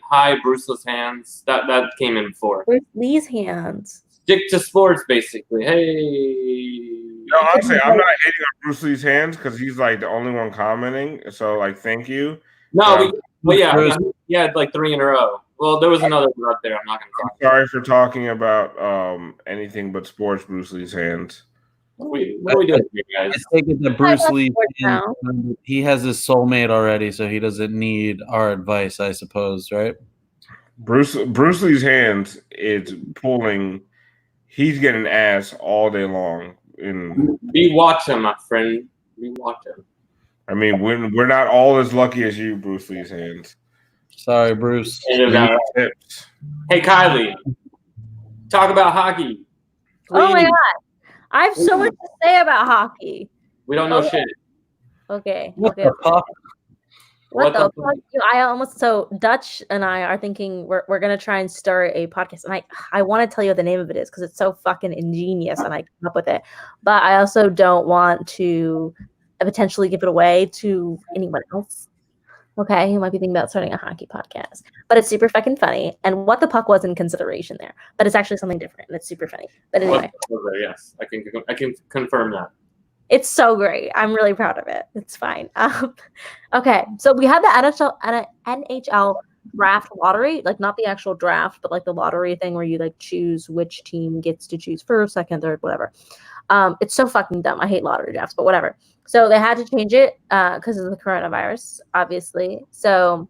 hi, Bruceless Hands. That came in before. Bruce Lee's hands. Stick to sports, basically. Hey. No, honestly, I'm not hating on Bruce Lee's hands because he's like the only one commenting. So like, thank you. No, he had like 3 in a row. Well, there was another one up there. I'm not going to talk. Sorry for talking about anything but sports. Bruce Lee's hands. What are we doing here, guys? I think it's a Bruce Lee. He has his soulmate already, so he doesn't need our advice, I suppose, right? Bruce Lee's hands is pulling. He's getting ass all day long. Be watching, my friend. Be watching. I mean, we're not all as lucky as you, Bruce Lee's hands. Sorry, Bruce. Tips. Hey, Kylie, talk about hockey. Oh my Please. god, I have so much to say about hockey. We don't know Okay. shit. Okay. What Okay. the fuck? What the What fuck? I almost so Dutch and I are thinking we're gonna try and start a podcast, and I want to tell you what the name of it is because it's so fucking ingenious, and I came up with it. But I also don't want to potentially give it away to anyone else. Okay, who might be thinking about starting a hockey podcast, but it's super fucking funny. And what the puck was in consideration there, but it's actually something different, and it's super funny. But anyway, Yes, I can confirm that. it's so great. I'm really proud of it. It's fine. Okay, so we had the NHL draft lottery, like not the actual draft, but like the lottery thing where you like choose which team gets to choose first, second, third, whatever. It's so fucking dumb. I hate lottery drafts, but whatever. So they had to change it because of the coronavirus, obviously. So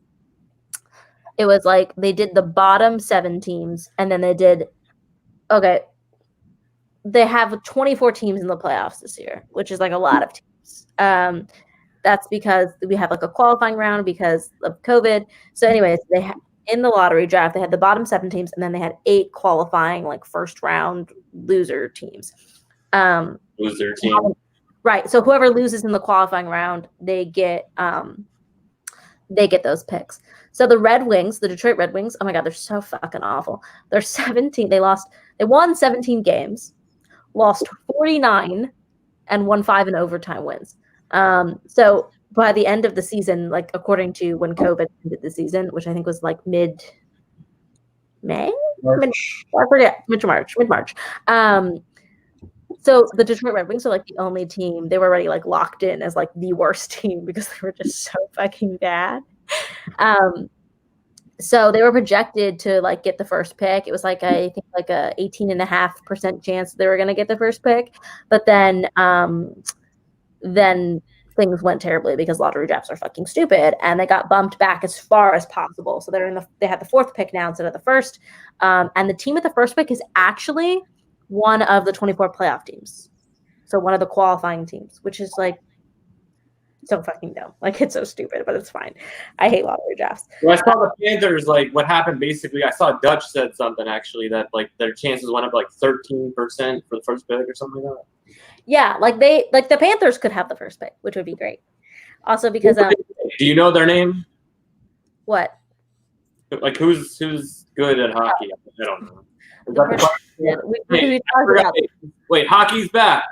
it was like they did the bottom 7 teams, and then they did they have 24 teams in the playoffs this year, which is like a lot of teams. That's because we have like a qualifying round because of COVID. So anyways, in the lottery draft, they had the bottom 7 teams, and then they had 8 qualifying like first round loser teams. Loser team. Right. So whoever loses in the qualifying round, they get those picks. So the Red Wings, the Detroit Red Wings, oh my god, they're so fucking awful. They're 17. They won 17 games, lost 49, and won 5 in overtime wins. So by the end of the season, like according to when COVID ended the season, which I think was like mid-May, mid-March. So the Detroit Red Wings are like the only team. They were already like locked in as like the worst team because they were just so fucking bad. So they were projected to like get the first pick. It was like I think like a 18.5% chance they were going to get the first pick, but then things went terribly because lottery drafts are fucking stupid, and they got bumped back as far as possible. So they had the 4th pick now instead of the first, and the team with the first pick is actually one of the 24 playoff teams. So one of the qualifying teams, which is like so fucking dumb. Like it's so stupid, but it's fine. I hate lottery drafts. Well, I saw the Panthers, like what happened basically, I saw Dutch said something actually that like their chances went up like 13% for the first pick or something like that. Yeah, like the Panthers could have the first pick, which would be great. Also because do you know their name? What? Like who's good at hockey? I don't know. Wait, hockey's back.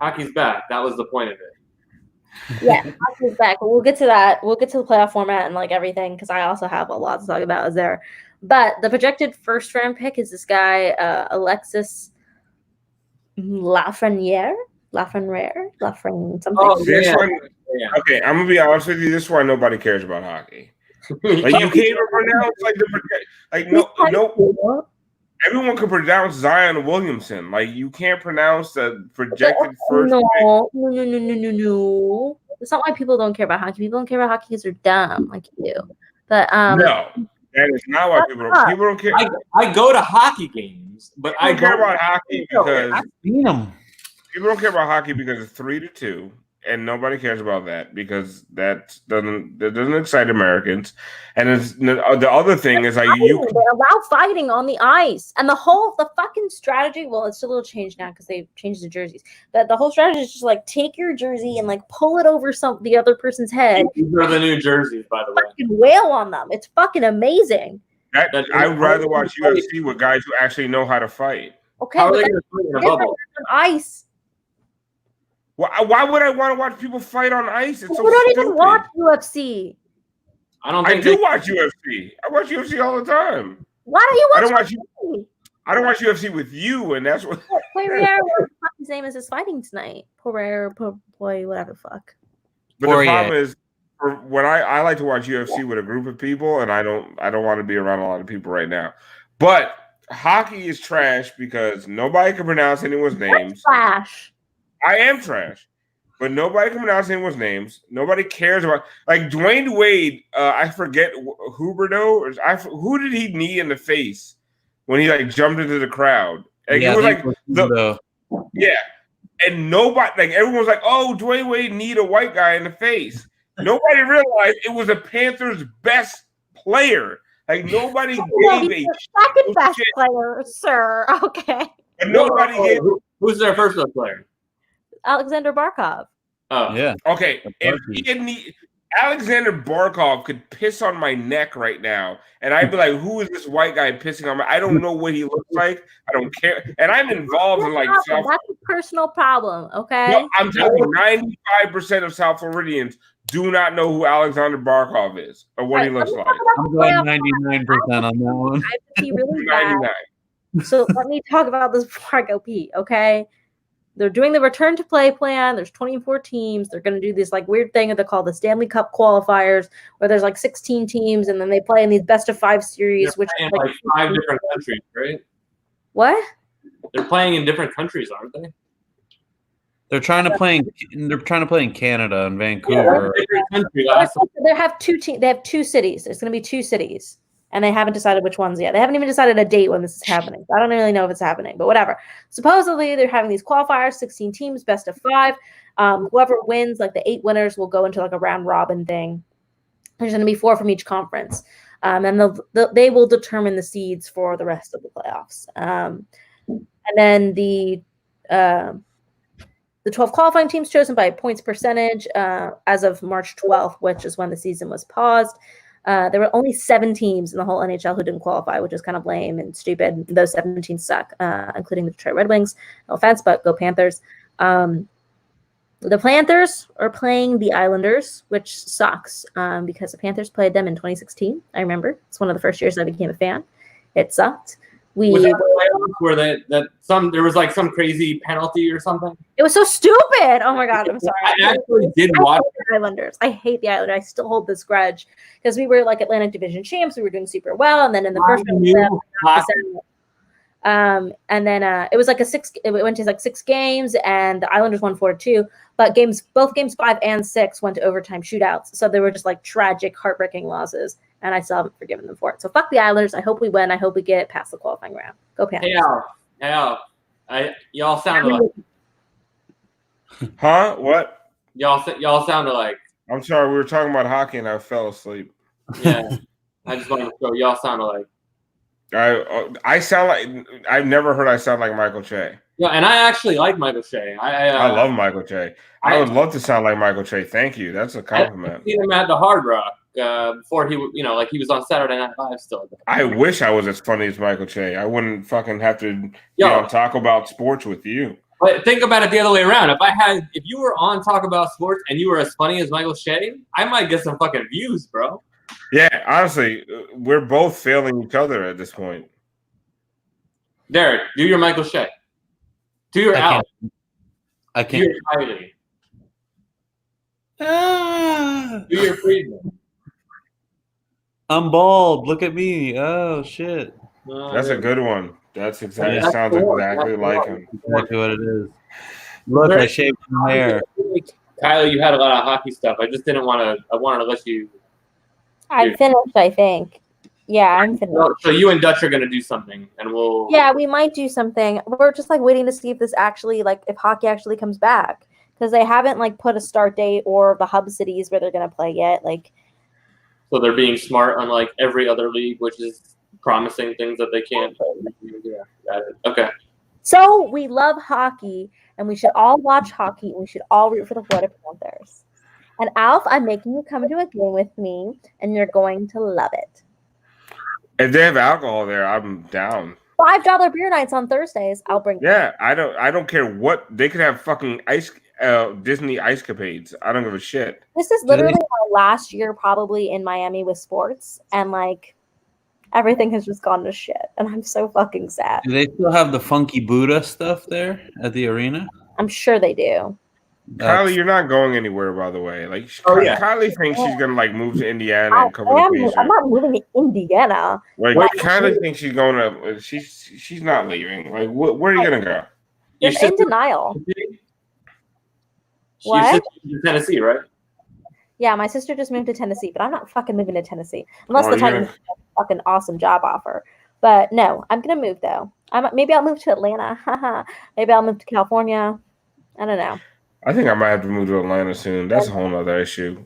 Hockey's back. That was the point of it. Yeah, hockey's back. We'll get to that. We'll get to the playoff format and like everything because I also have a lot to talk about. Is there? But the projected first round pick is this guy, Alexis Lafreniere, something. Oh, This yeah. one, okay, I'm gonna be honest with you. This is why nobody cares about hockey. Like you can't even pronounce no. Everyone can pronounce Zion Williamson. Like you can't pronounce the projected first. No. It's not why people don't care about hockey. People don't care about hockey because they're dumb, like you do. But no, that is not why people don't care. I go to hocky games, but I care about hockey because I've seen them. People don't care about hockey because it's 3-2, and nobody cares about that because that doesn't excite Americans. And it's, the other thing is like they allow fighting on the ice, and the fucking strategy. Well, it's a little changed now because they've changed the jerseys. But the whole strategy is just like take your jersey and like pull it over the other person's head. These are the new jerseys, by the way. Fucking wail on them. It's fucking amazing. I'd rather watch UFC with guys who actually know how to fight. Okay, How are but they that's going to fight in a different bubble? than ice. Why would I want to watch people fight on ice? It's You so don't stupid. even watch UFC. I do watch UFC. I watch UFC all the time. Why don't you watch? I don't watch UFC with you, and that's what. Poirier, what his name is fighting tonight. Poirier, whatever the fuck. But the problem is, when I like to watch UFC with a group of people, and I don't want to be around a lot of people right now. But hockey is trash because nobody can pronounce anyone's names. Trash. I am trash, but nobody can pronounce anyone's names. Nobody cares about like Dwayne Wade. I forget Huberto. Who did he knee in the face when he like jumped into the crowd? Like, Yeah, it was like and nobody like everyone was like, "Oh, Dwayne Wade kneed a white guy in the face." Nobody realized it was the Panthers' best player. Like nobody No, gave he's a the second best shit. player, sir. Okay. But nobody gave. Who's their first best player? Alexander Barkov. Oh, Yeah. Okay, if Alexander Barkov could piss on my neck right now, and I'd be like, "Who is this white guy pissing on my?" I don't know what he looks like. I don't care, and I'm involved in like South. That's a personal problem. Okay. No, I'm telling you, 95% of South Floridians do not know who Alexander Barkov is or what he looks like. I'm going 99% on that one. I have to be really bad. 99. So let me talk about this before I go pee, okay? They're doing the return to play plan. There's 24 teams. They're going to do this like weird thing that they call the Stanley Cup qualifiers, where there's like 16 teams, and then they play in these best of 5 series, they're which playing like like 5 different countries, right? what? They're playing in different countries, aren't they? They're trying to play in Canada and Vancouver. Different country. They have 2 teams. They have 2 cities. There's going to be 2 cities. And they haven't decided which ones yet. They haven't even decided a date when this is happening. I don't really know if it's happening, but whatever. Supposedly, they're having these qualifiers, 16 teams, best of 5. Whoever wins, like the 8 winners, will go into like a round robin thing. There's going to be 4 from each conference. And they will determine the seeds for the rest of the playoffs. And then the 12 qualifying teams chosen by points percentage as of March 12th, which is when the season was paused. There were only 7 teams in the whole NHL who didn't qualify, which is kind of lame and stupid. Those 17 suck, including the Detroit Red Wings. No offense, but go Panthers. The Panthers are playing the Islanders, which sucks because the Panthers played them in 2016. I remember. It's one of the first years I became a fan. It sucked. Was that playoffs where there was like some crazy penalty or something? It was so stupid. Oh my god, I'm sorry. I actually did watch the Islanders. I hate the Islanders. I still hold this grudge because we were like Atlantic Division champs. We were doing super well, and then in the first round, and then it was like it went to like 6 games, and the Islanders won 4-2. But both games 5 and 6 went to overtime shootouts. So they were just like tragic, heartbreaking losses. And I still haven't forgiven them for it. So fuck the Islanders. I hope we win. I hope we get past the qualifying round. Go Panthers. Hey, Alf. Y'all sound alike. Huh? What? Y'all sound alike. I'm sorry. We were talking about hockey, and I fell asleep. Yeah. I just wanted to show y'all sound alike. I sound like I've never heard I sound like Michael Che. Yeah, and I actually like Michael Che. I love Michael Che. I would love to sound like Michael Che. Thank you. That's a compliment. I've seen him at the Hard Rock before he was on Saturday Night Live still. I wish I was as funny as Michael Che. I wouldn't fucking have to talk about sports with you. But think about it the other way around. If you were on Talk About Sports and you were as funny as Michael Che, I might get some fucking views, bro. Yeah, honestly, we're both failing each other at this point. Derek, do your Michael Che. Do your Alf. I can't. Do your Kylie. Do your Friedman. I'm bald. Look at me. Oh shit. That's a good one. That's exactly sounds exactly like him. Exactly what it is. Look, I shaved my hair. Kylie, you had a lot of hockey stuff. I just didn't want to. I wanted to let you. I'm finished, I think. Yeah, I'm finished. So you and Dutch are going to do something, and we'll. Yeah, we might do something. We're just like waiting to see if this actually, like, if hockey actually comes back, because they haven't like put a start date or the hub cities where they're going to play yet. Like. So they're being smart, unlike every other league, which is promising things that they can't. Yeah, got it. Okay. So we love hockey, and we should all watch hockey, and we should all root for the Florida Panthers. And Alf, I'm making you come to a game with me, and you're going to love it. If they have alcohol there, I'm down. $5 beer nights on Thursdays. I'll bring. Yeah, I don't care what they could have. Fucking Disney ice capades. I don't give a shit. This is literally my last year probably in Miami with sports, and like everything has just gone to shit, and I'm so fucking sad. Do they still have the funky Buddha stuff there at the arena? I'm sure they do. Kylie, you're not going anywhere, by the way. Like, Kylie thinks she's gonna like move to Indiana and cover the Pacers. I'm not moving to Indiana. Like, Kylie thinks she's going to. She's not leaving. Like, where are you gonna go? You're in denial. What? You're in Tennessee, right? Yeah, my sister just moved to Tennessee, but I'm not fucking moving to Tennessee unless they're talking about a fucking awesome job offer. But no, I'm gonna move though. Maybe I'll move to Atlanta. Maybe I'll move to California. I don't know. I think I might have to move to Atlanta soon. That's a whole nother issue.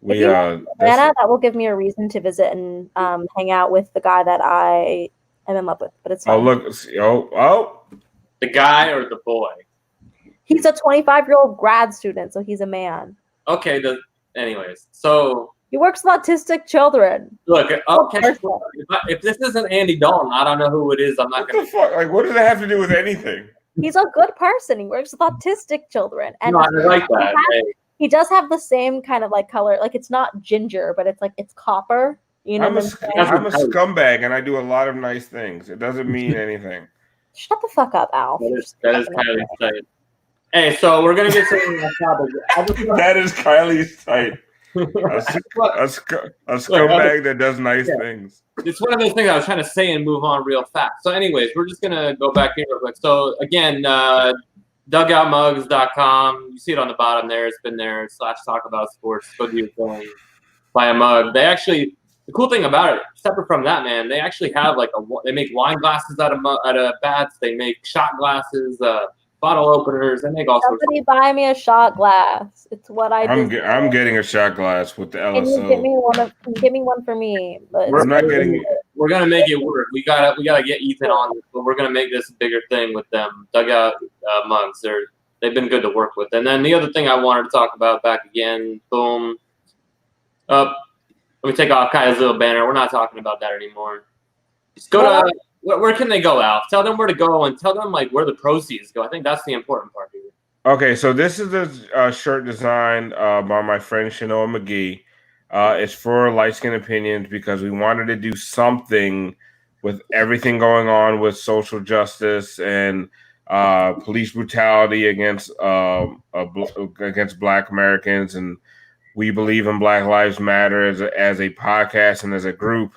We Atlanta, that will give me a reason to visit and hang out with the guy that I am in love with. But it's fine. Oh look! Oh, The guy or the boy? He's a 25-year-old grad student, so he's a man. Okay. Anyways, so he works with autistic children. Look, okay. If this isn't Andy Dalton, I don't know who it is. I'm not gonna. What the fuck? Like, what does that have to do with anything? He's a good person. He works with autistic children, and no, I like that. He does have the same kind of like color. Like it's not ginger, but it's like it's copper. You know, I'm a scumbag, and I do a lot of nice things. It doesn't mean anything. Shut the fuck up, Alf. That is Kylie's type. Hey, so we're gonna get something on topic. That is Kylie's type. A scumbag that does nice things. It's one of those things I was trying to say and move on real fast. So, anyways, we're just gonna go back here real quick. So, again, dugoutmugs.com. You see it on the bottom there. It's been there. /talk about sports. Go do your thing. Buy a mug. They actually. The cool thing about it, separate from that, man, they actually have they make wine glasses out of bats. They make shot glasses, bottle openers. They make all sorts. Somebody buy me a shot glass. It's what I'm getting a shot glass with the LSO. Can you get me one for me? But I'm not getting. We're gonna make it work. We gotta get Ethan on this, but we're gonna make this a bigger thing with them. Dugout mugs. They've been good to work with. And then the other thing I wanted to talk about back again. Boom. Let me take off Kylie's little banner. We're not talking about that anymore. Just go to where can they go, Alf? Tell them where to go and tell them where the proceeds go. I think that's the important part here. Okay, so this is a shirt designed by my friend Shania McGee. It's for Light Skin Opinions because we wanted to do something with everything going on with social justice and police brutality against Black Americans, and we believe in Black Lives Matter as a podcast and as a group,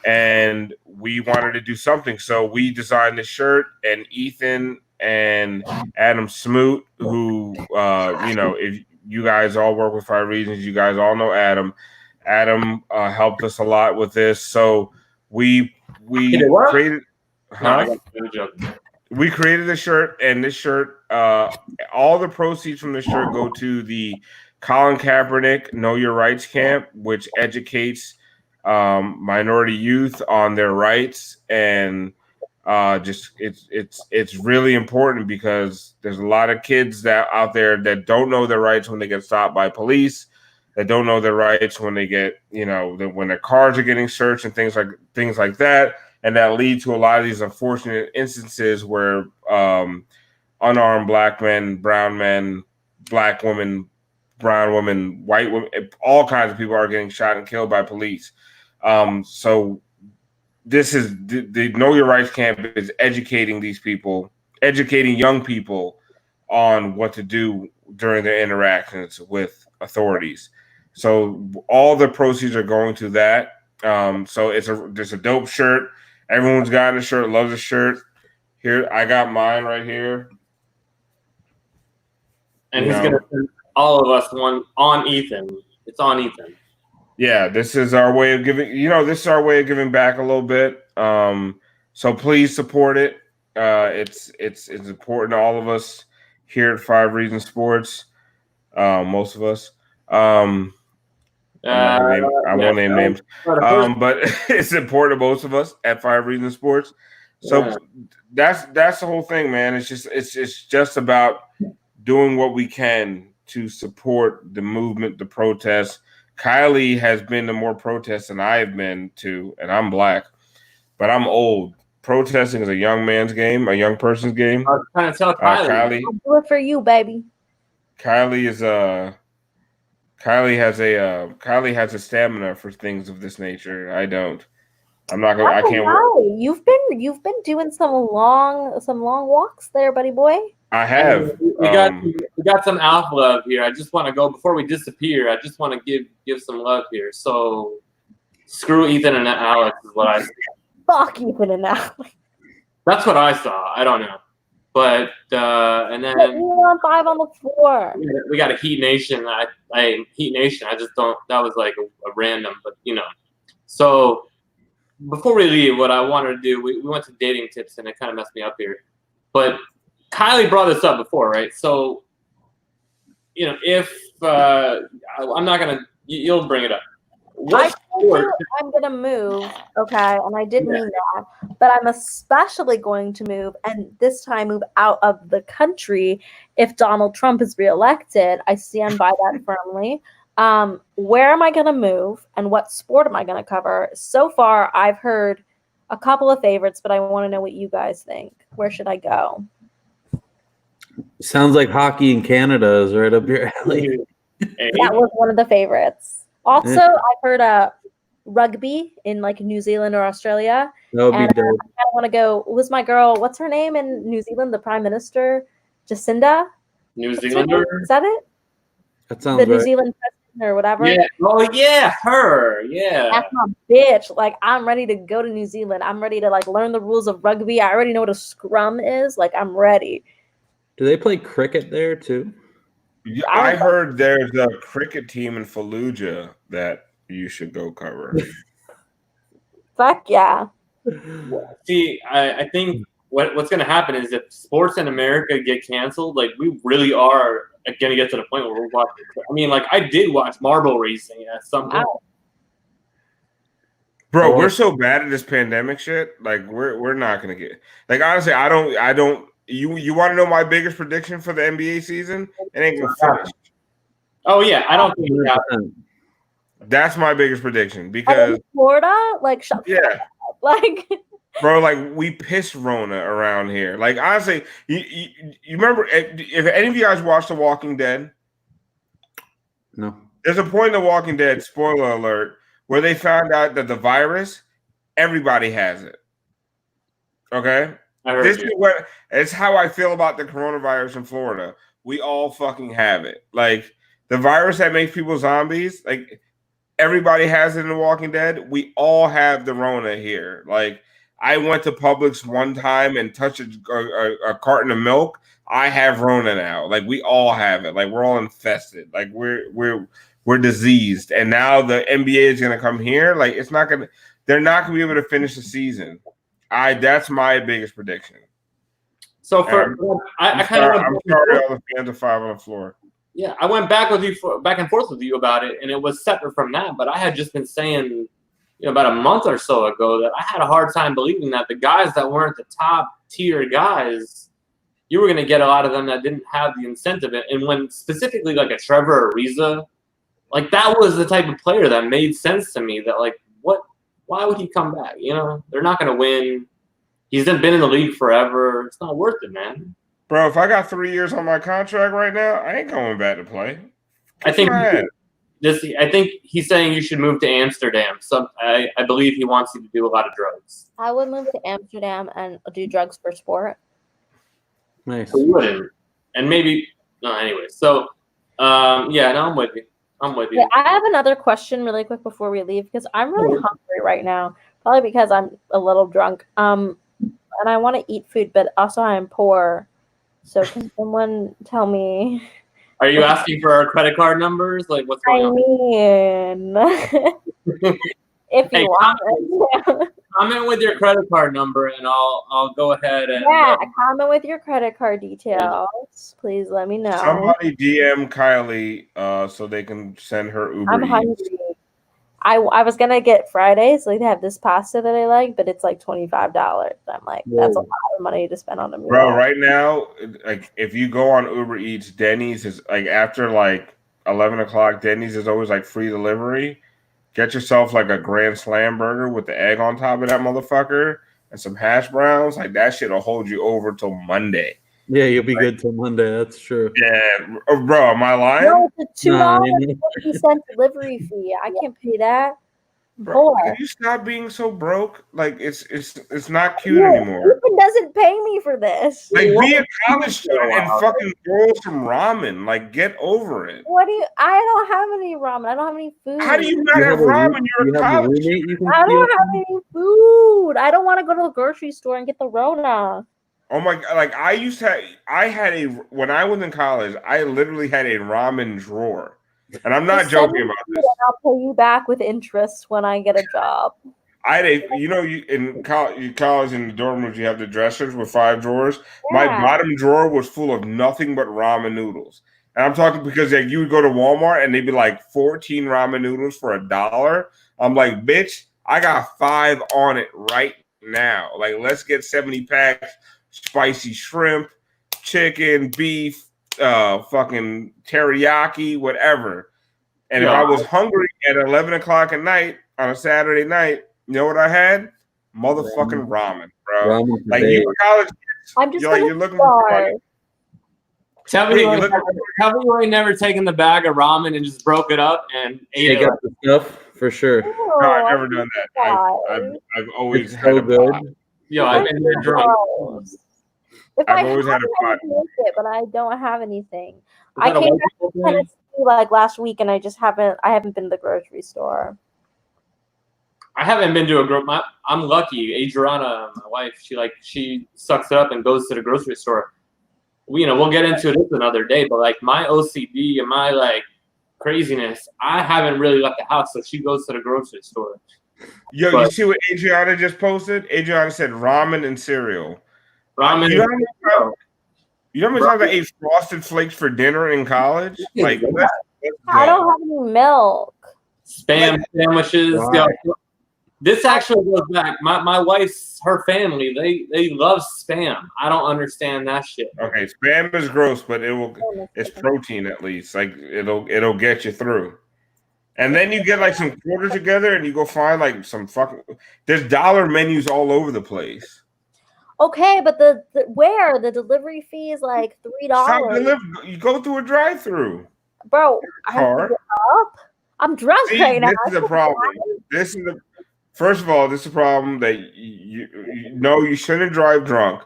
and we wanted to do something. So we designed the shirt, and Ethan and Adam Smoot, who, if you guys all work with 5 Reasons, you guys all know Adam. Adam helped us a lot with this. So we created, we created the shirt, and this shirt, all the proceeds from the shirt go to the Colin Kaepernick Know Your Rights camp, which educates minority youth on their rights, and it's really important because there's a lot of kids out there that don't know their rights when they get stopped by police, that don't know their rights when they get when their cars are getting searched and things like that, and that lead to a lot of these unfortunate instances where unarmed Black men, brown men, Black women, brown women, white women, all kinds of people are getting shot and killed by police. So this is the Know Your Rights camp is educating these people, educating young people on what to do during their interactions with authorities. So all the proceeds are going to that. So it's a dope shirt. Everyone's gotten a shirt, loves a shirt. Here, I got mine right here. And he's gonna send all of us one on Ethan. It's on Ethan. Yeah, this is our way of giving. This is our way of giving back a little bit. So please support it. It's important to all of us here at 5 Reasons Sports. Most of us. I won't name names. But it's important to most of us at 5 Reasons Sports. So that's the whole thing, man. It's just about doing what we can to support the movement, the protests. Kylie has been to more protests than I have been to, and I'm Black, but I'm old. Protesting is a young man's game, a young person's game. I was trying to tell Kylie. I'll do it for you, baby. Kylie has a stamina for things of this nature. I don't. I'm not gonna. I can't. You've been doing some long walks there, buddy boy. I have. We got some Alf love here. I just want to go before we disappear. I just want to give some love here. So screw Ethan and Alex is what I said. Fuck Ethan and Alex. That's what I saw. I don't know, but and then on 5 on the floor. We got a Heat Nation. Heat Nation. I just don't. That was like a random, but So before we leave, what I wanted to do, we went to dating tips, and it kind of messed me up here, but Kylie brought this up before, right? So, if I'm not gonna, You'll bring it up. I What told you sport? I'm gonna move, okay, and I did mean that, but I'm especially going to move, and this time move out of the country if Donald Trump is reelected. I stand by that firmly. Where am I gonna move, and what sport am I gonna cover? So far, I've heard a couple of favorites, but I want to know what you guys think. Where should I go? Sounds like hockey in Canada is right up your alley. Hey, That was one of the favorites. Also, I've heard rugby in like New Zealand or Australia. That would be And dope. I kind of want to go. Who's my girl? What's her name in New Zealand? The Prime Minister, Jacinda. New What's her name? Zealander? Is that it? That The sounds New right. Zealand president or whatever. Yeah. Oh yeah, her. Yeah. That's my bitch. Like I'm ready to go to New Zealand. I'm ready to like learn the rules of rugby. I already know what a scrum is. Like I'm ready. Do they play cricket there too? Yeah, I heard there's a cricket team in Fallujah that you should go cover. Fuck yeah. See, I think what's going to happen is if sports in America get canceled, like we really are going to get to the point where we're watching. I mean, like I did watch marble racing at some point. Wow. Bro, we're so bad at this pandemic shit. Like we're not gonna get like honestly, I don't you want to know my biggest prediction for the NBA season? It ain't gonna finish. Oh yeah, I don't think that. That's my biggest prediction And because in Florida, like shut the fuck yeah, up. Like bro, like we piss Rona around here. Like honestly, you remember if any of you guys watched The Walking Dead? No. There's a point in The Walking Dead, spoiler alert, where they found out that the virus, everybody has it. Okay? I heard This you. is what it's how I feel about the coronavirus in Florida. We all fucking have it. Like the virus that makes people zombies, like everybody has it in The Walking Dead. We all have the Rona here. Like I went to Publix one time and touched a carton of milk. I have Rona now. Like we all have it. Like we're all infested. Like we're diseased. And now the NBA is gonna come here. Like they're not gonna be able to finish the season. That's my biggest prediction. So for I kind of I'm sorry, all the fans of 5 on the floor. Yeah, I went back and forth with you about it, and it was separate from that. But I had just been saying, about a month or so ago that I had a hard time believing that the guys that weren't the top tier guys, you were going to get a lot of them that didn't have the incentive. And when specifically like a Trevor Ariza, like that was the type of player that made sense to me. That like, why would he come back? They're not going to win. He's been in the league forever. It's not worth it, man. Bro, if I got 3 years on my contract right now, I ain't going back to play. I think he's saying you should move to Amsterdam. So I believe he wants you to do a lot of drugs. I would move to Amsterdam and do drugs for sport. Nice. So you wouldn't. And maybe anyway. So yeah, no, I'm with you. Yeah, I have another question really quick before we leave because I'm really hungry right now. Probably because I'm a little drunk. And I want to eat food, but also I'm poor. So can someone tell me? Are you asking for our credit card numbers? Like what's going on? If you want. Comment with your credit card number, and I'll go ahead and comment with your credit card details. Please let me know. Somebody DM Kylie so they can send her Uber I'm Eats. hungry. I was gonna get Fridays, so they have this pasta that I like, but it's like $25. I'm like, that's a lot of money to spend on a meal. Bro, right now, like if you go on Uber Eats, Denny's is like after like 11 o'clock, Denny's is always like free delivery. Get yourself like a Grand Slam burger with the egg on top of that motherfucker and some hash browns. Like that shit will hold you over till Monday. Yeah, you'll be good till Monday. That's true. Yeah, bro, am I lying? No, it's a $2.50 delivery fee. I can't pay that. Bro, can you stop being so broke? Like it's not cute anymore. Ruben doesn't pay me for this. Like be a college student and fucking roll some ramen. Like get over it. I don't have any ramen. I don't have any food. How do you not have ramen? You're a college student. I don't have any food. I don't want to go to the grocery store and get the Rona. Oh my god! Like when I was in college, I literally had a ramen drawer, and I'm not joking about this. I'll pay you back with interest when I get a job. I had in college in the dorm rooms you have the dressers with 5 drawers. Yeah. My bottom drawer was full of nothing but ramen noodles, And I'm talking because like you would go to Walmart and they'd be like 14 ramen noodles for $1. I'm like, bitch, I got 5 on it right now. Like, let's get 70 packs, spicy shrimp, chicken, beef, fucking teriyaki, whatever. And if I was hungry at 11 o'clock at night on a Saturday night, you know what I had? Motherfucking ramen, bro. Ramen for Like, days. you college kids, I'm just you're looking for money. Tell me, Hey, you ain't never taken the bag of ramen and just broke it up and ate Shake it. up the stuff for sure. No, I've never done that. I've always It's had so a good. pot. Yo, I've been there drunk. If I've I always had have a it, I pot. can make it, but I don't have anything. Is I that a came white back people from thing? Tennessee like last week, and I haven't been to the grocery store. I haven't been to a I'm lucky. Adriana, my wife, she sucks it up and goes to the grocery store. We'll get into this another day, but like my OCD and my like craziness, I haven't really left the house, so she goes to the grocery store. Yo, But- you see what Adriana just posted? Adriana said ramen and cereal. Ramen. You know how many times I ate Frosted Flakes for dinner in college? Like, let's I go. don't have any milk. Spam sandwiches. Wow. Yo, this actually goes back. My wife's her family. They love spam. I don't understand that shit. Okay, spam is gross, but it's protein at least. Like it'll get you through. And then you get like some quarters together and you go find like some fucking there's dollar menus all over the place. Okay, but the delivery fee is like $3. You go through a drive-through. Bro, I have to Car. get up. I'm drunk See, right now. this is a problem. First of all, this is a problem that you shouldn't drive drunk,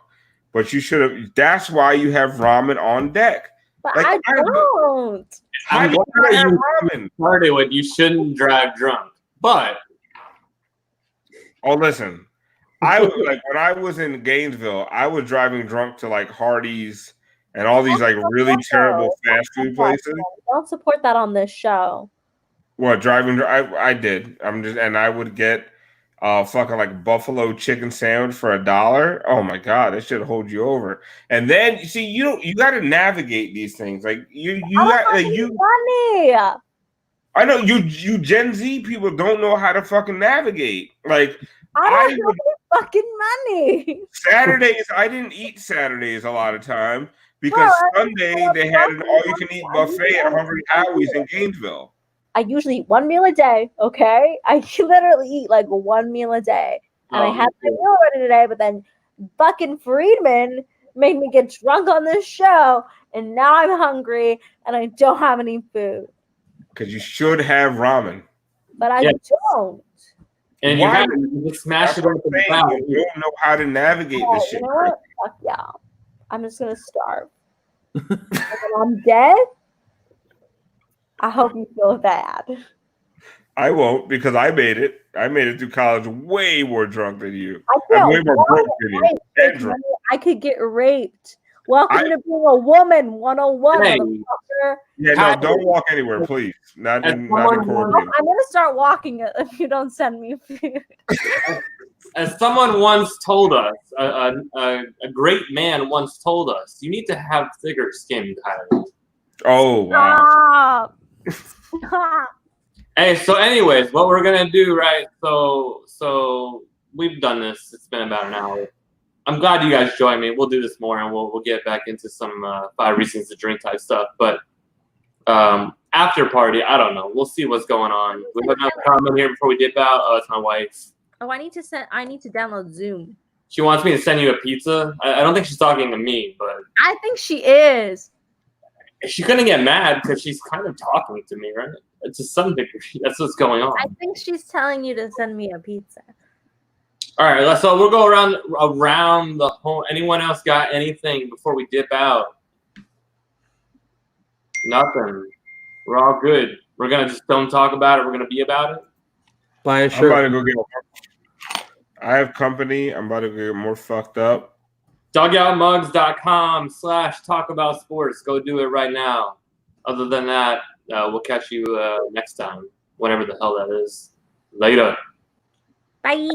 but you should have. That's why you have ramen on deck. But Like, I don't. How do you not have ramen? Started with you shouldn't drive drunk, but Listen, when I was in Gainesville, I was driving drunk to like Hardee's and all these like really terrible fast food places. Don't support that on this show. What driving? I did. And I would get fucking like buffalo chicken sandwich for $1. Oh my god, that should hold you over. And then you see, you got to navigate these things. Like Money. I know you Gen Z people don't know how to fucking navigate. Like I don't have any fucking money. Saturdays, I didn't eat Saturdays a lot of time because Sunday they had an all-you-can-eat buffet at Hungry Howie's in Gainesville. I usually eat one meal a day, okay? I literally eat like one meal a day. And I had my meal ready today, but then fucking Friedman made me get drunk on this show, and now I'm hungry and I don't have any food. Because you should have ramen. But I don't. And you just smash it up in the mouth. You don't know how to navigate this shit. You know what? Fuck yeah. I'm just gonna starve. And when I'm dead, I hope you feel bad. I won't because I made it. I made it through college way more drunk than you. I'm way more broke than you. And drunk. I could get raped. Welcome to being a woman 101. Hey. Yeah, no, don't walk anywhere, please. Not in Corbin. I'm gonna start walking if you don't send me food. As someone once told us, a great man once told us, you need to have thicker skin, Kylie. Oh wow. Stop. Hey, so anyways, what we're gonna do, right? So we've done this. It's been about an hour. I'm glad you guys joined me. We'll do this more, and we'll get back into some 5 reasons to drink type stuff. But after party, I don't know. We'll see what's going on. We have another comment here before we dip out. Oh, it's my wife. Oh, I need to download Zoom. She wants me to send you a pizza. I don't think she's talking to me, but I think she is. she couldn't get mad because she's kind of talking to me, right? To some degree, that's what's going on. I think she's telling you to send me a pizza. All right, so we'll go around the whole. Anyone else got anything before we dip out? Nothing. We're all good. We're gonna just don't talk about it. We're gonna be about it. Buy a I'm shirt. about to go get. I have company. I'm about to get more fucked up. Dugoutmugs.com/talkaboutsports. Go do it right now. Other than that, we'll catch you next time, whenever the hell that is. Later. Bye.